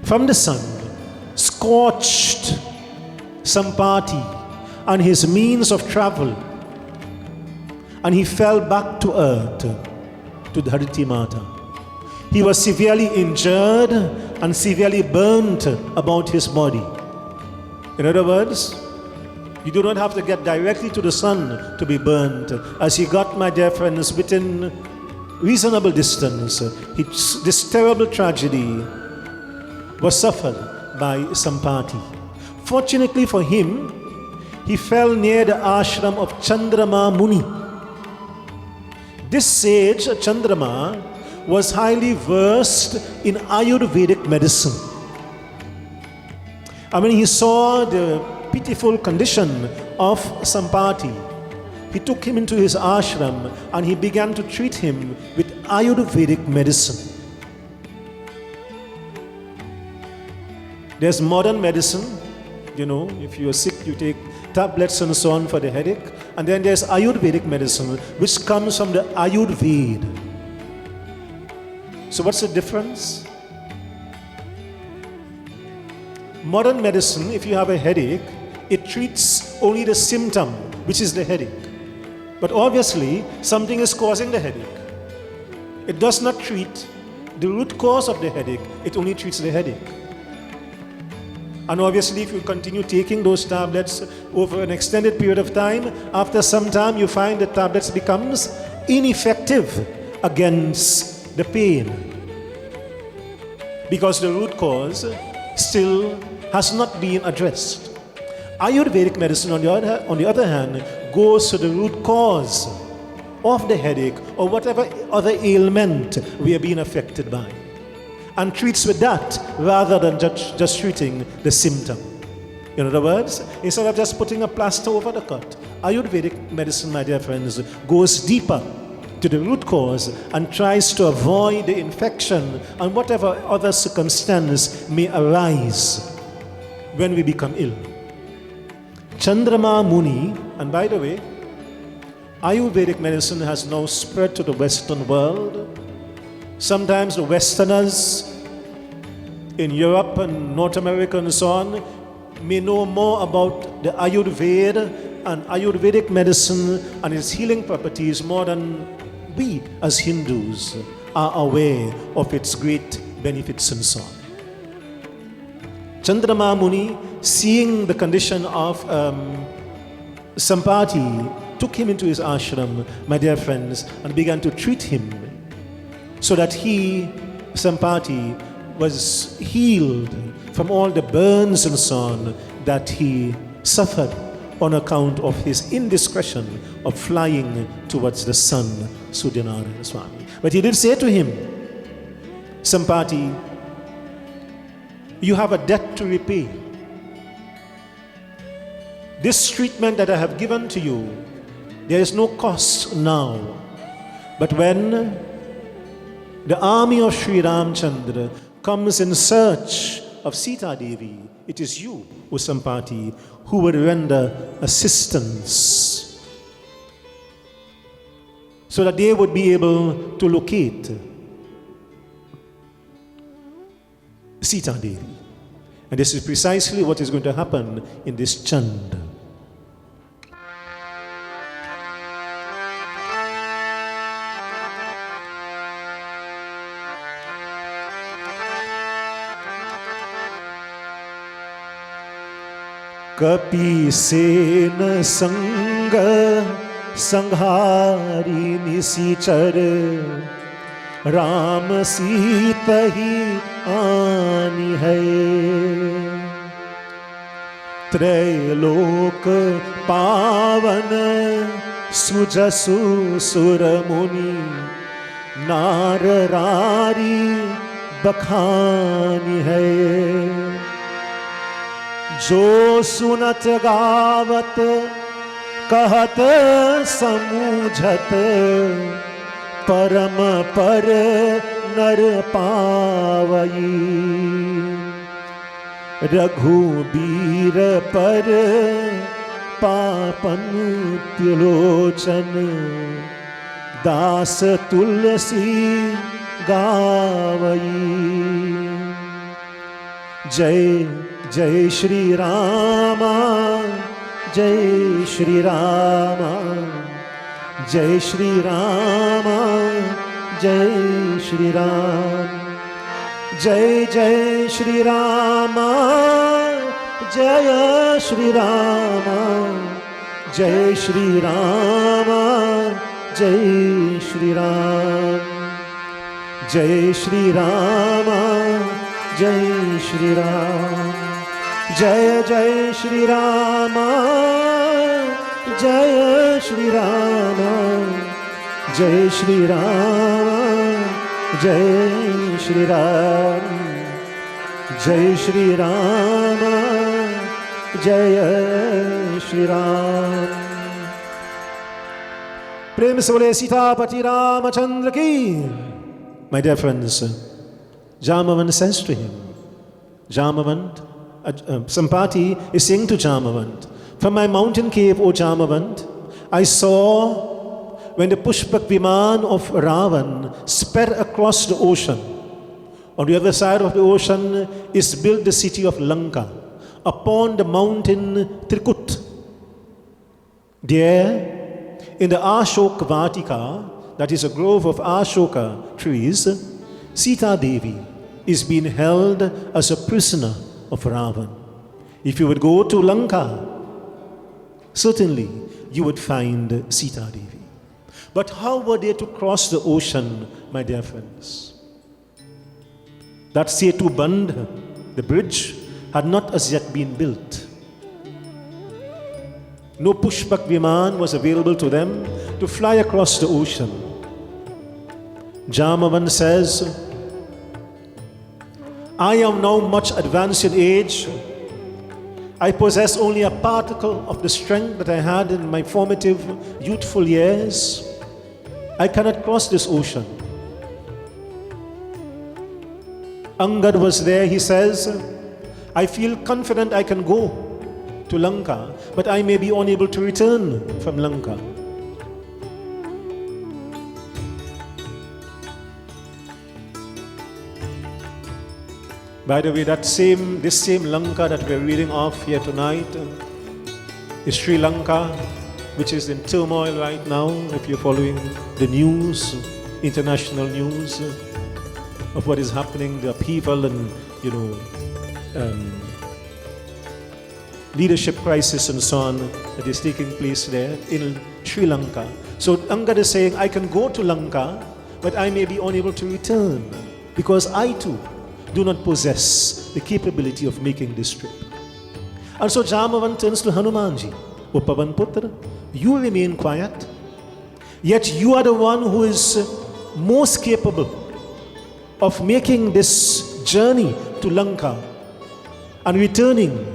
from the sun, scorched Sampati and his means of travel, and he fell back to earth, to Dharti Mata. He was severely injured and severely burnt about his body. In other words, you do not have to get directly to the sun to be burnt. As he got, my dear friends, within reasonable distance, this terrible tragedy was suffered by Sampati. Fortunately for him, he fell near the ashram of Chandrama Muni. This sage, Chandrama, was highly versed in Ayurvedic medicine. And when he saw the pitiful condition of Sampati, he took him into his ashram and he began to treat him with Ayurvedic medicine. There's modern medicine, if you are sick, you take tablets and so on for the headache. And then there's Ayurvedic medicine, which comes from the Ayurveda. So what's the difference? Modern medicine, if you have a headache, it treats only the symptom, which is the headache. But obviously, something is causing the headache. It does not treat the root cause of the headache, it only treats the headache. And obviously, if you continue taking those tablets over an extended period of time, after some time you find the tablets becomes ineffective against the pain. Because the root cause still has not been addressed. Ayurvedic medicine, on the other hand, goes to the root cause of the headache or whatever other ailment we are being affected by, and treats with that rather than just treating the symptom. In other words, instead of just putting a plaster over the cut, Ayurvedic medicine, my dear friends, goes deeper to the root cause and tries to avoid the infection and whatever other circumstance may arise when we become ill. Chandrama Muni, and by the way, Ayurvedic medicine has now spread to the Western world. Sometimes the Westerners in Europe and North America and so on may know more about the Ayurveda and Ayurvedic medicine and its healing properties more than we as Hindus are aware of its great benefits and so on. Chandrama Muni, seeing the condition of Sampati, took him into his ashram, my dear friends, and began to treat him so that he, Sampati, was healed from all the burns and so on that he suffered on account of his indiscretion of flying towards the sun, Suryanarayana Swami. But he did say to him, Sampati, you have a debt to repay. This treatment that I have given to you, there is no cost now. But when the army of Sri Ramchandra comes in search of Sita Devi, it is you, O Sampati, who will render assistance so that they would be able to locate Sita Devi. And this is precisely what is going to happen in this chant. Kapi sen sang sanghari nisichar Ram Sita hi ani hai Trailok pavan sujasu suramuni Nararari bakhani hai जो सुनत गावत कहत समूझत परम पर नर पावई रघुबीर पर पापन त्रिलोचन दास तुलसी गावई Jai Jai Shri Rama, Jai Shri Rama, Jai Shri Rama, Jai Shri Ram. Jai Jai Shri Rama, Jai Shri Rama, Jai Shri Rama, Jai Shri Ram. Jai Shri Rama, Jai Shri Ram. Jai Jai Shri Rama, Jai Shri Rama, Jai Shri Rama, Jai Shri Ram. Jai Shri Rama, Jai Shri Ram. Prem se bole Sitapati Ramachandra ki. My dear friends, Jamavant says to him, Sampati is saying to Jamavant, from my mountain cave, O Jamavant, I saw when the Pushpak Viman of Ravan sped across the ocean. On the other side of the ocean is built the city of Lanka, upon the mountain Trikut. There, in the Ashok Vatika, that is a grove of Ashoka trees, Sita Devi is being held as a prisoner of Ravan. If you would go to Lanka, certainly you would find Sita Devi. But how were they to cross the ocean, my dear friends? That Setu Band, the bridge, had not as yet been built. No Pushpak Viman was available to them to fly across the ocean. Jamavant says, I am now much advanced in age. I possess only a particle of the strength that I had in my formative, youthful years. I cannot cross this ocean. Angad was there, he says, I feel confident I can go to Lanka, but I may be unable to return from Lanka. By the way, this same Lanka that we're reading of here tonight is Sri Lanka, which is in turmoil right now. If you're following the news, international news of what is happening, the upheaval and leadership crisis and so on that is taking place there in Sri Lanka. So Angad is saying, I can go to Lanka, but I may be unable to return because I too do not possess the capability of making this trip. And so Jamavant turns to Hanumanji, O Pavan Putra, you remain quiet, yet you are the one who is most capable of making this journey to Lanka and returning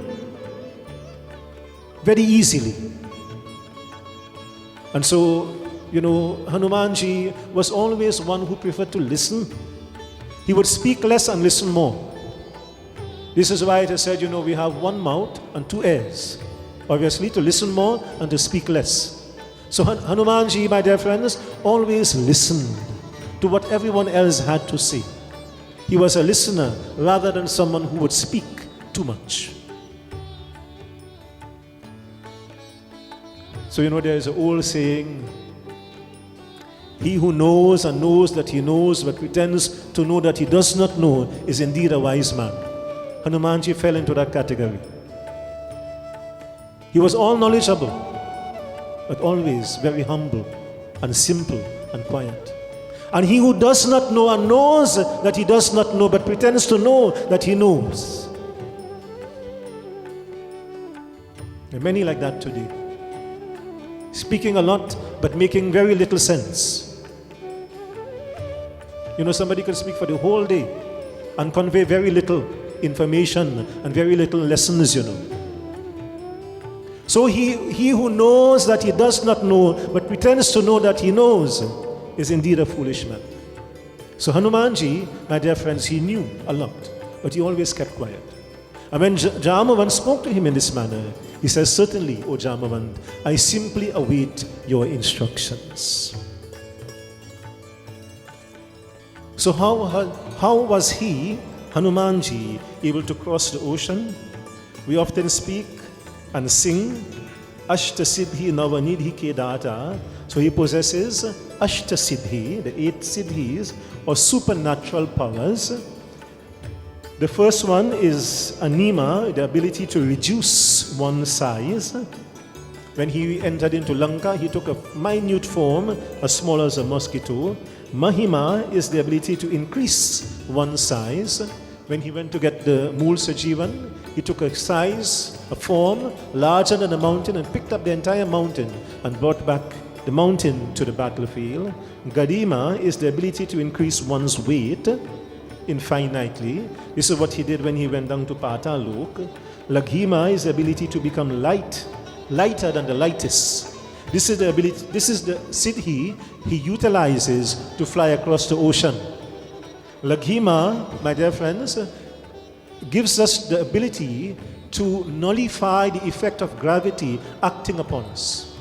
very easily. And so, Hanumanji was always one who preferred to listen. He would speak less and listen more. This is why it is said, we have one mouth and two ears. Obviously, to listen more and to speak less. So Hanumanji, my dear friends, always listened to what everyone else had to say. He was a listener rather than someone who would speak too much. So there is an old saying, he who knows and knows that he knows but pretends to know that he does not know is indeed a wise man. Hanumanji fell into that category. He was all knowledgeable, but always very humble and simple and quiet. And he who does not know and knows that he does not know but pretends to know that he knows. There are many like that today. Speaking a lot but making very little sense. Somebody can speak for the whole day and convey very little information and very little lessons, So he who knows that he does not know but pretends to know that he knows is indeed a foolish man. So Hanumanji, my dear friends, he knew a lot, but he always kept quiet. And when Jamavant spoke to him in this manner, he says, certainly, O Jamavant, I simply await your instructions. So how was he Hanumanji able to cross the ocean. We often speak and sing Ashta Siddhi Navanidhi Kedata. So he possesses Ashta Siddhi, the 8 Siddhis or supernatural powers. The first one is Anima, the ability to reduce one's size. When he entered into Lanka, he took a minute form as small as a mosquito. Mahima is the ability to increase one's size. When he went to get the Mool Sajivan, he took a size, a form larger than a mountain and picked up the entire mountain and brought back the mountain to the battlefield. Gadima is the ability to increase one's weight infinitely. This is what he did when he went down to Patalok. Laghima is the ability to become lighter than the lightest. This is the ability, this is the siddhi he utilizes to fly across the ocean. Laghima, my dear friends, gives us the ability to nullify the effect of gravity acting upon us.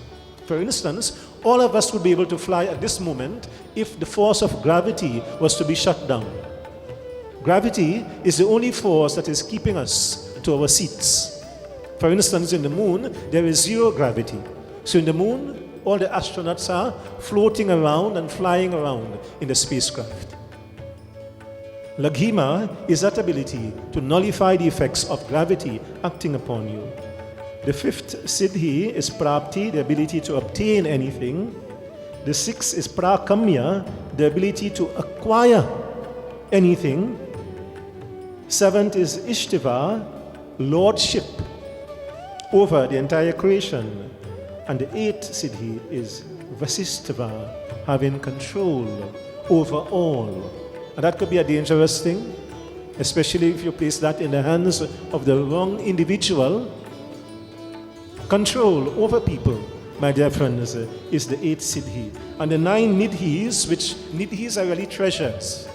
For instance, all of us would be able to fly at this moment if the force of gravity was to be shut down. Gravity is the only force that is keeping us to our seats. For instance, in the moon, there is zero gravity. So in the moon, all the astronauts are floating around and flying around in the spacecraft. Laghima is that ability to nullify the effects of gravity acting upon you. The 5th siddhi is prapti, the ability to obtain anything. The 6th is prakamya, the ability to acquire anything. 7th is ishtiva, lordship over the entire creation. And the 8th siddhi is vasistava, having control over all. And that could be a dangerous thing, especially if you place that in the hands of the wrong individual. Control over people, my dear friends, is the 8th siddhi. And the 9 nidhis, which nidhis are really treasures.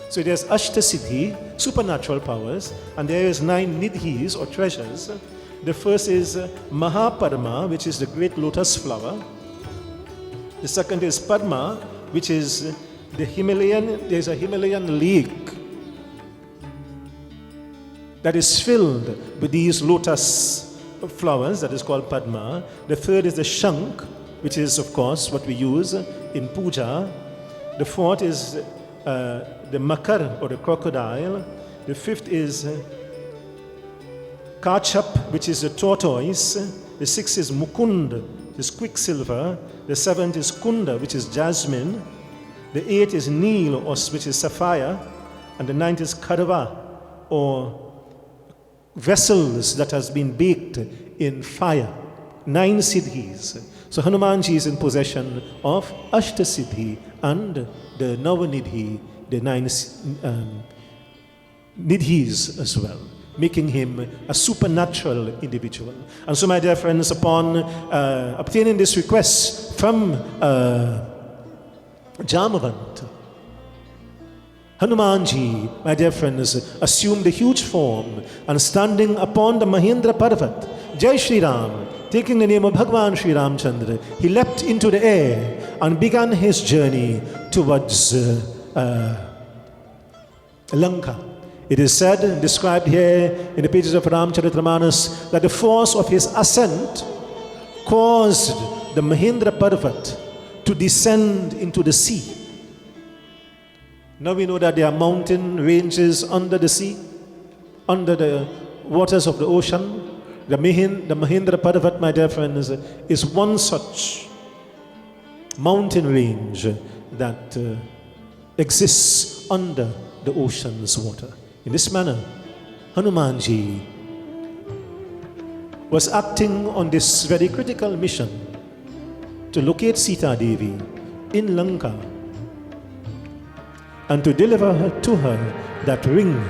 So there's Ashta Siddhi, supernatural powers, and there is 9 nidhis or treasures. The first is Mahapadma, which is the great lotus flower. The second is Padma, which is the Himalayan, there's a Himalayan lake that is filled with these lotus flowers, that is called Padma. The third is the Shankh, which is of course what we use in puja. The fourth is the Makar or the crocodile. The 5th is Kachap, which is the tortoise. The 6th is Mukund, which is quicksilver. The 7th is Kunda, which is jasmine. The 8th is Neel, which is sapphire. And the 9th is Kadava, or vessels that has been baked in fire. 9 siddhis. So Hanumanji is in possession of Ashta Siddhi and the Navanidhi, the 9 nidhis as well, making him a supernatural individual. And so, my dear friends, upon obtaining this request from Jamavant, Hanumanji, my dear friends, assumed a huge form and standing upon the Mahendra Parvat, Jai Shri Ram, taking the name of Bhagwan Shri Ramchandra, he leapt into the air and began his journey towards Lanka. It is said and described here in the pages of Ramcharitramanas that the force of his ascent caused the Mahendra Parvat to descend into the sea. Now we know that there are mountain ranges under the sea, under the waters of the ocean. The Mahendra Parvat, my dear friends, is one such mountain range that exists under the ocean's water. In this manner, Hanumanji was acting on this very critical mission to locate Sita Devi in Lanka and to deliver her to her that ring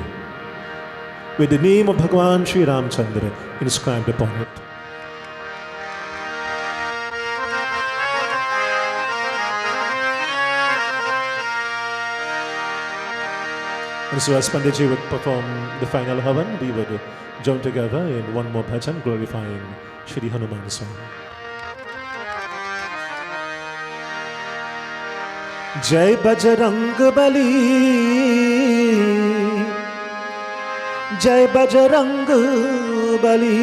with the name of Bhagwan Sri Ramchandra inscribed upon it. And so as Panditji would perform the final Havan, we would join together in one more bhajan glorifying Shri Hanuman Swami. Jai Bajrang Bali, जय बजरंग बली,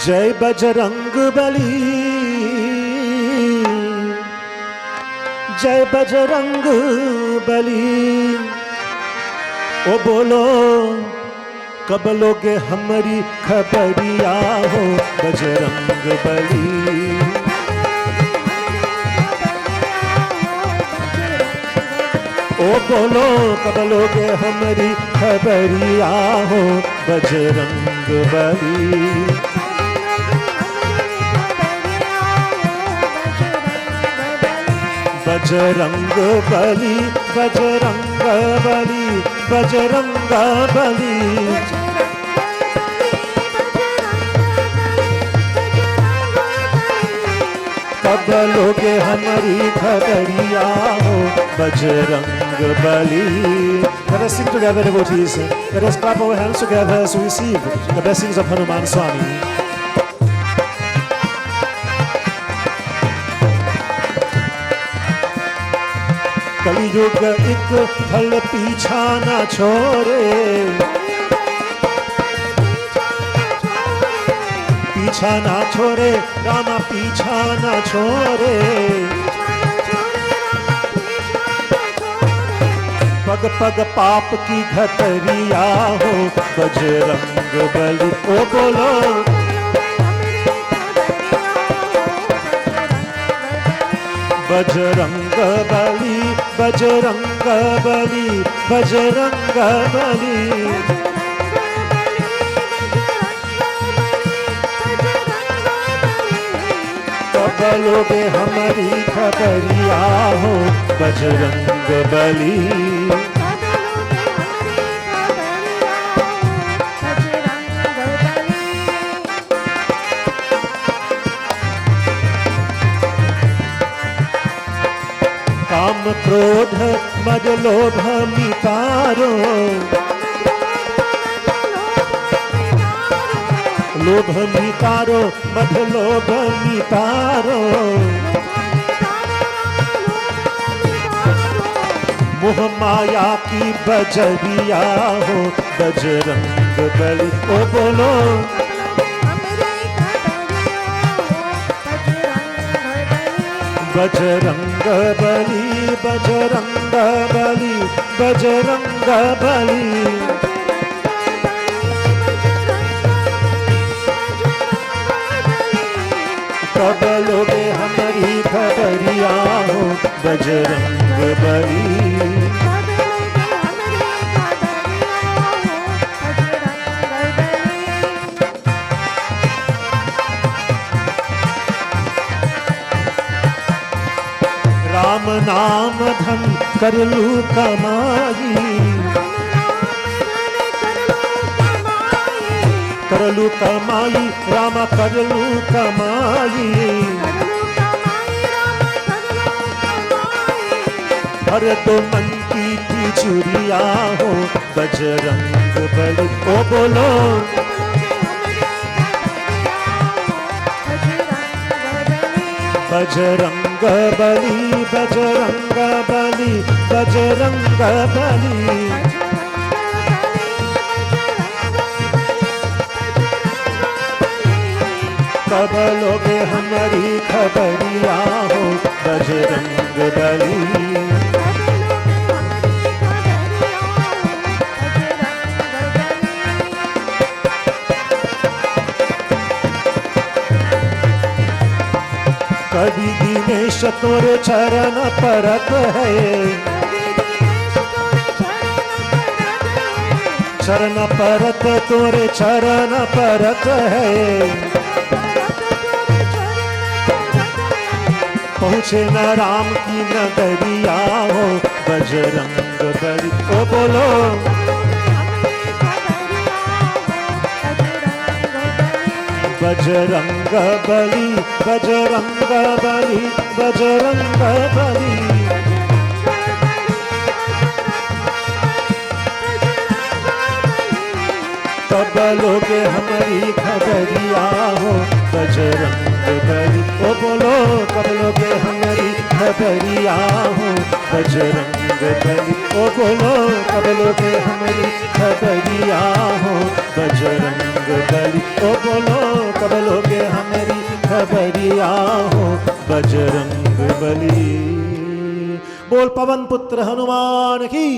जय बजरंग बली, जय बजरंग बली। ओ बोलो कब लोगे हमारी खबरिया हो बजरंग बली। ओ बोलो कब लोगे हमारी खबरिया हो बजरंग बली। बजरंग बली, बजरंग बली, बजरंग बली। कब लोगे हमारी खबरिया हो Bajrang Bali. Let us sing together, devotees. Let us clap our hands together as we receive the blessings of Hanuman Swami. कलियुग एक फल पीछा न छोड़े, पीछा ना छोड़े रामा, पीछा ना छोड़े। पग पग पाप की घतरिया हो बजरंग बली। ओ बोलो बजरंग बली, बजरंग बली, बजरंग बली। कब लोगे हमारी खबरिया हो बजरंग बली। काम क्रोध मद लोभ मिटारो, लोभ मिटारो मद लोभ मिटारो। मोह माया की बजरिया हो बजरंग बली। ओ बोलो बजरंग बली, बजरंग बली, बजरंग बली। कब लोगे हमारी खबरिया हो बजरंग बली। राम नाम धन कर लू कमाई, कर लू कमाई रामा, कर लू कमाई। हर तो मन की तिजोरिया हो बजरंग बली। ओ बोलो बजरंग बली, बजरंग बली, बजरंग बली। कब लोगे हमारी खबरिया हो बजरंग बली। कभी दिनेश तोरे चरण परत है, चरण परत तोरे चरण परत है। पहुँचे न राम की नगरिया हो बजरंग बली। ओ बोलो बजरंग बली, बजरंग बली, बजरंग बली। कब लोगे हमारी खबरिया हो बजरंग बली। ओ बोलो कब लोगे हमारी खबरिया हो बजरंग बली। ओ बोलो कब लोगे हमारी खबरिया हो बजरंग बली। ओ बोलो कब लोगे हमारी खबरिया हो बजरंग बली। बोल पवन पुत्र हनुमान की।